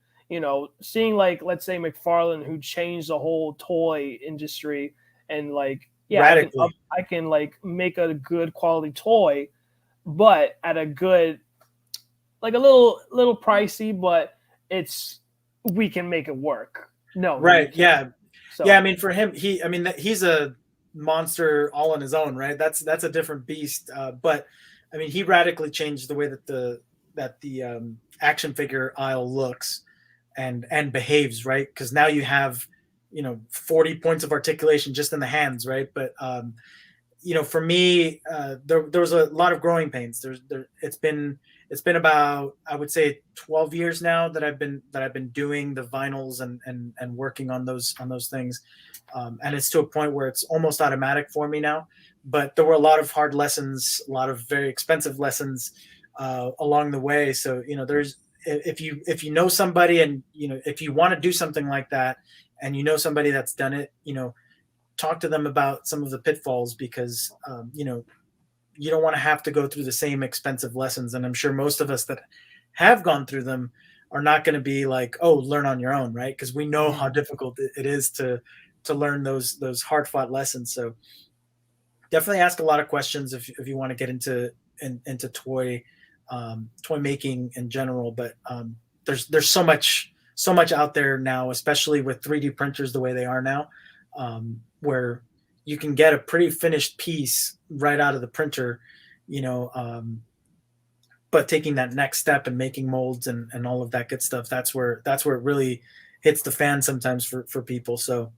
seeing, like, let's say McFarlane, who changed the whole toy industry, and like, yeah, Radically. I can like make a good quality toy, but at a good, like, a little pricey, but we can make it work. No, Right. Yeah. so Yeah. I mean, for him, he's a monster all on his own, right? That's a different beast. But I mean, he radically changed the way that the action figure aisle looks and behaves, right? Because now you have 40 points of articulation just in the hands, right? But for me, there was a lot of growing pains. It's been about, I would say, 12 years now that I've been doing the vinyls and working on those things, and it's to a point where it's almost automatic for me now. But there were a lot of hard lessons, a lot of very expensive lessons along the way. So there's, if you know somebody, and if you want to do something like that, and somebody that's done it, talk to them about some of the pitfalls, because you don't want to have to go through the same expensive lessons. And I'm sure most of us that have gone through them are not going to be like, oh, learn on your own, right? Because we know how difficult it is to learn those hard fought lessons. So definitely ask a lot of questions if you want to get into toy making in general. But there's so much out there now, especially with 3D printers the way they are now, where you can get a pretty finished piece right out of the printer, but taking that next step and making molds and all of that good stuff, that's where it really hits the fan sometimes for people. So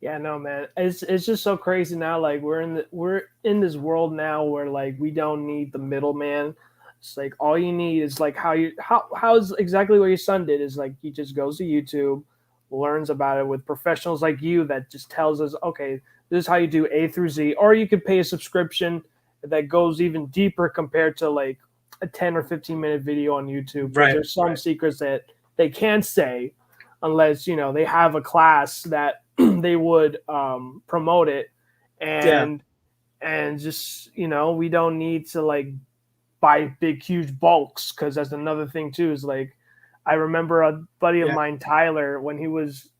yeah, no, man, it's just so crazy now. Like, we're in this world now where, like, we don't need the middleman. It's like all you need is like how's exactly what your son did, is like he just goes to YouTube, learns about it with professionals like you that just tells us, okay, this is how you do A through Z. Or you could pay a subscription that goes even deeper compared to like a 10 or 15-minute video on YouTube. Right, There's some secrets that they can't say unless they have a class that they would promote it. And just we don't need to like buy big huge bulks, because that's another thing too, is like, I remember a buddy of mine, Tyler, when he was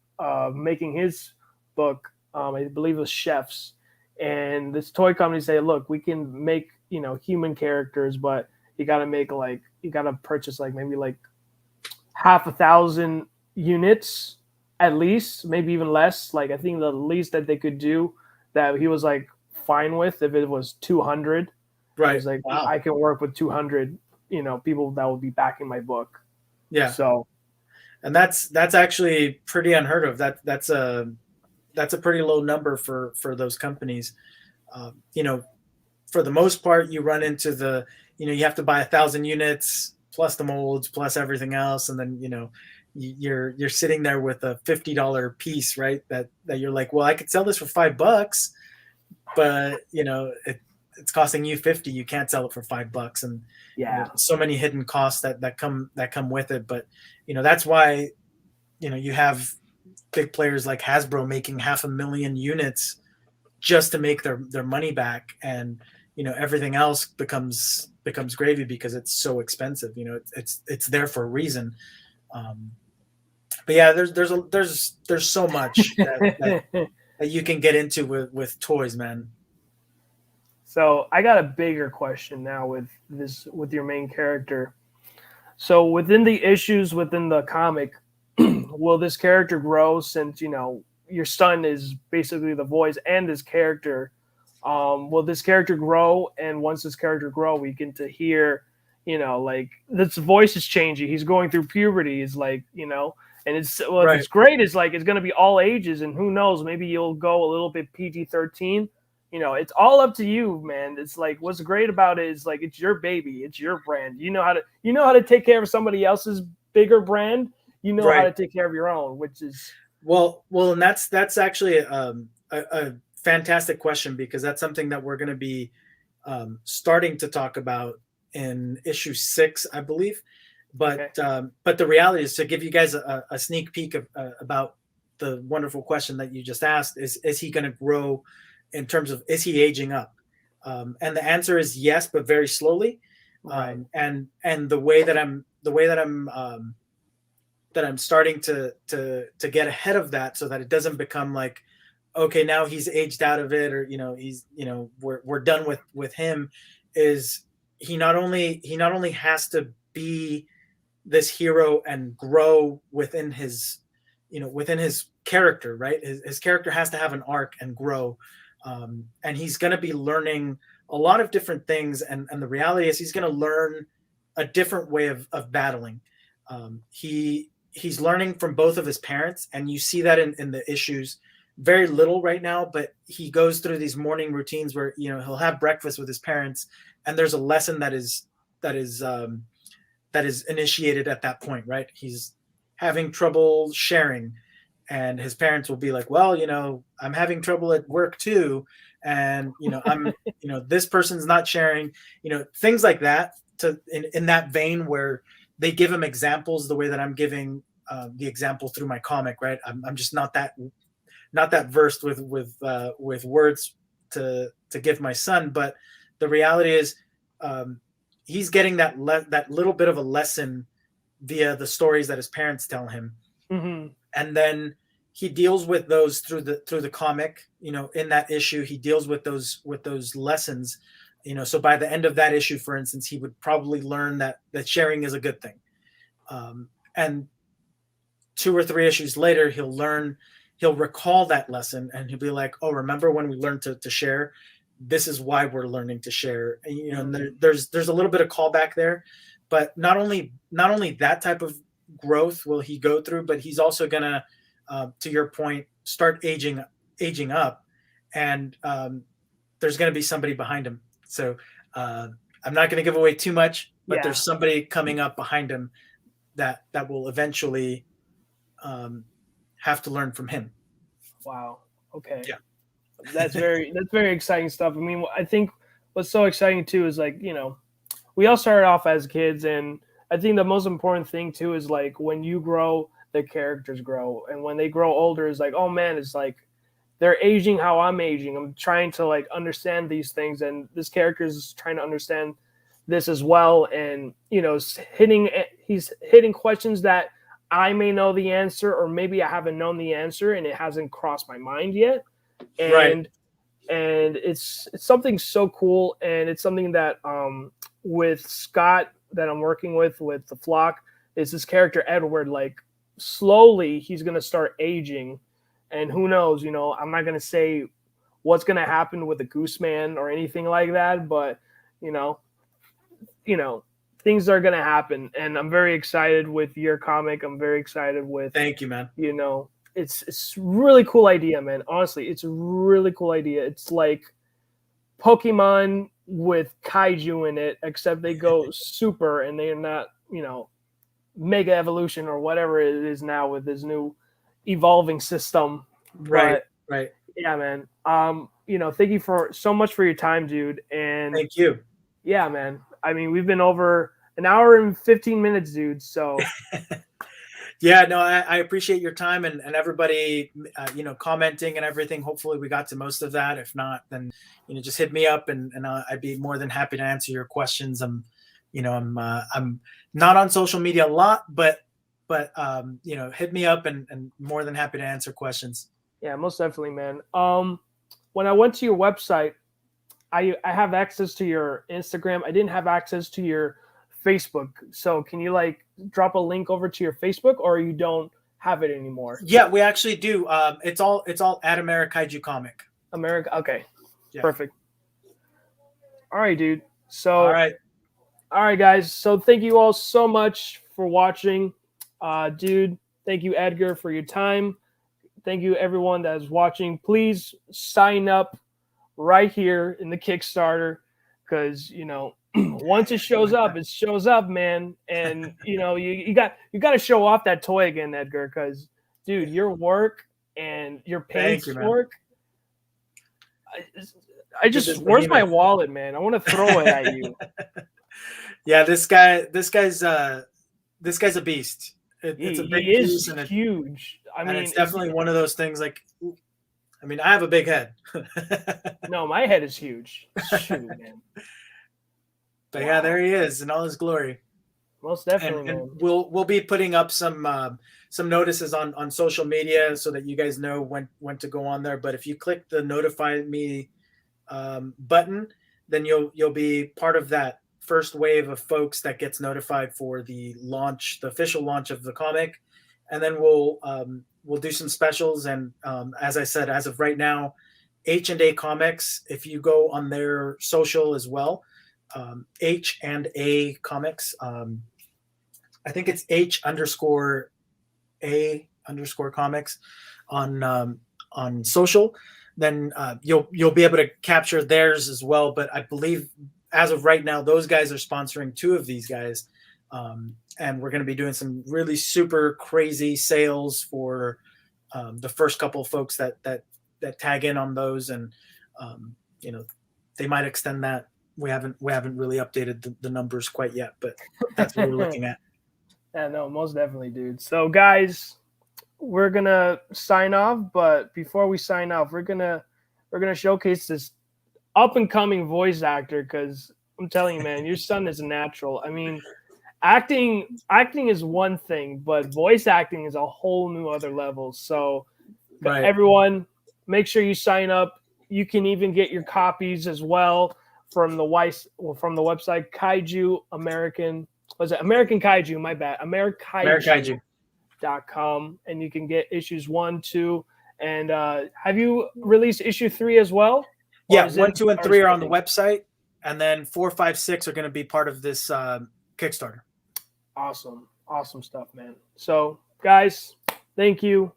making his book, I believe it was Chefs, and this toy company said, look, we can make human characters, but you got to purchase like maybe like 500,000 units at least, maybe even less. Like, I think the least that they could do that he was like fine with, if it was 200. Right. I was like, wow, I can work with 200 people that will be backing my book. Yeah. So, and that's actually pretty unheard of. That's a pretty low number for those companies. For the most part, you run into the, you have to buy 1,000 units plus the molds plus everything else, and then you're sitting there with a $50 piece, right? That you're like, well, I could sell this for $5, but it's costing you 50. You can't sell it for $5, and so many hidden costs that come with it. But that's why you have big players like Hasbro making 500,000 units just to make their money back, and everything else becomes gravy because it's so expensive. It's there for a reason. um, but yeah, there's so much that you can get into with toys, man. So I got a bigger question now with your main character. So within the issues within the comic, will this character grow since your son is basically the voice and this character? Will this character grow? And once this character grow, we get to hear, like this voice is changing. He's going through puberty. It's like and it's Right. it's great. It's like it's going to be all ages, and who knows? Maybe you'll go a little bit PG-13. It's all up to you, man. It's like what's great about it is like it's your baby, it's your brand. You know how to take care of somebody else's bigger brand. You know how to Right. take care of your own, which is Well, and that's actually a fantastic question, because that's something that we're going to be starting to talk about in issue 6, I believe. But okay. but the reality is, to give you guys a sneak peek of, about the wonderful question that you just asked, is he going to grow in terms of, is he aging up? And the answer is yes, but very slowly. Right. And the way that I'm starting to get ahead of that, so that it doesn't become like, okay, now he's aged out of it, or he's we're done with him, is he not only has to be this hero and grow within his character, right? His character has to have an arc and grow. And he's going to be learning a lot of different things, and the reality is he's going to learn a different way of battling. He's learning from both of his parents, and you see that in the issues very little right now, but he goes through these morning routines where he'll have breakfast with his parents, and there's a lesson that is initiated at that point, right? He's having trouble sharing, and his parents will be like, well, I'm having trouble at work too, and I'm this person's not sharing, things like that, to in that vein, where they give him examples the way that I'm giving the example through my comic, right? I'm just not that versed with words to give my son, but the reality is, he's getting that little bit of a lesson via the stories that his parents tell him. Mm-hmm. And then he deals with those through the comic. In that issue, he deals with those lessons. So by the end of that issue, for instance, he would probably learn that sharing is a good thing. And 2 or 3 issues later, he'll recall that lesson, and he'll be like, oh, remember when we learned to share? This is why we're learning to share. And there's a little bit of callback there, but not only that type of growth will he go through, but he's also gonna, to your point, start aging up, and there's gonna be somebody behind him. So I'm not gonna give away too much, but there's somebody coming up behind him that will eventually have to learn from him. Wow. Okay. Yeah. That's very exciting stuff. I mean, I think what's so exciting too is like, we all started off as kids, and I think the most important thing too is like when you grow, the characters grow, and when they grow older, it's like, oh man, it's like they're aging how I'm aging. I'm trying to like understand these things, and this character is trying to understand this as well, and he's hitting questions that I may know the answer, or maybe I haven't known the answer and it hasn't crossed my mind yet. And Right. and it's something so cool, and it's something that with Scott that I'm working with the Flock, is this character Edward. Like slowly he's gonna start aging, and who knows, I'm not gonna say what's gonna happen with the Goose Man or anything like that, but you know things are gonna happen, and I'm very excited with your comic. I'm very excited with Thank you, man. It's really cool idea, man. Honestly, it's a really cool idea. It's like Pokemon with kaiju in it, except they go super and they're not, mega evolution or whatever it is now with this new evolving system. Right. But Right. yeah, man. Thank you for so much for your time, dude. And Thank you. yeah, man. I mean, we've been over an hour and 15 minutes, dude. So Yeah, no, I appreciate your time and everybody, commenting and everything. Hopefully we got to most of that. If not, then, just hit me up and I'd be more than happy to answer your questions. I'm not on social media a lot, but hit me up and more than happy to answer questions. Yeah, most definitely, man. When I went to your website, I have access to your Instagram. I didn't have access to your Facebook. So can you drop a link over to your Facebook, or you don't have it anymore? Yeah, we actually do. It's all at Amerikaiju Comic. America. Okay. Yeah. Perfect. All right, dude. So all right, guys. So thank you all so much for watching. Dude, thank you, Edgar, for your time. Thank you, everyone that is watching. Please sign up right here in the Kickstarter, because once it shows up, man. And you got to show off that toy again, Edgar, because dude, your work and your paint's work. Where's my wallet, man? I want to throw it at you. Yeah, this guy's a beast. It's a big piece, and huge. It's definitely one of those things. I have a big head. No, my head is huge. Shoot, man. But yeah, there he is in all his glory. Most definitely, and man. We'll be putting up some notices on social media so that you guys know when to go on there. But if you click the notify me button, then you'll be part of that first wave of folks that gets notified for the official launch of the comic. And then we'll do some specials. And as I said, as of right now, H&A Comics, if you go on their social as well, H&A Comics, I think it's H_A_comics on social, then you'll be able to capture theirs as well. But I believe as of right now, those guys are sponsoring 2 of these guys. And we're going to be doing some really super crazy sales for the first couple of folks that tag in on those, and they might extend that. We haven't really updated the numbers quite yet, but that's what we're looking at. Yeah, no, most definitely, dude. So guys, we're gonna sign off, but before we sign off, we're gonna showcase this up and coming voice actor, because I'm telling you, man, your son is a natural. Acting is one thing, but voice acting is a whole new other level. So right. Everyone, make sure you sign up. You can even get your copies as well from the website Kaiju American. Was it American Kaiju? My bad. Amerikaiju.com, and you can get issues 1, 2, and have you released issue 3 as well? Yeah, 1, 2, and 3 are on the website, and then 4, 5, 6 are going to be part of this Kickstarter. Awesome stuff, man. So guys, thank you.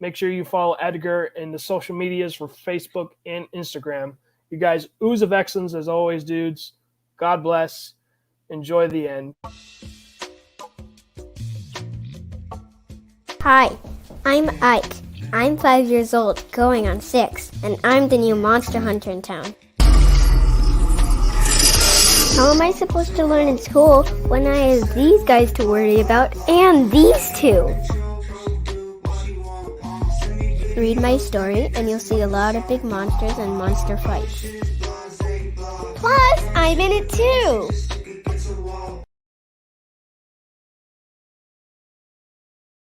Make sure you follow Edgar in the social medias for Facebook and Instagram. You guys, ooze of excellence as always, dudes. God bless. Enjoy the end. Hi, I'm Ike. I'm 5 years old, going on 6, and I'm the new monster hunter in town. How am I supposed to learn in school when I have these guys to worry about and these 2? Read my story and you'll see a lot of big monsters and monster fights. Plus, I'm in it too!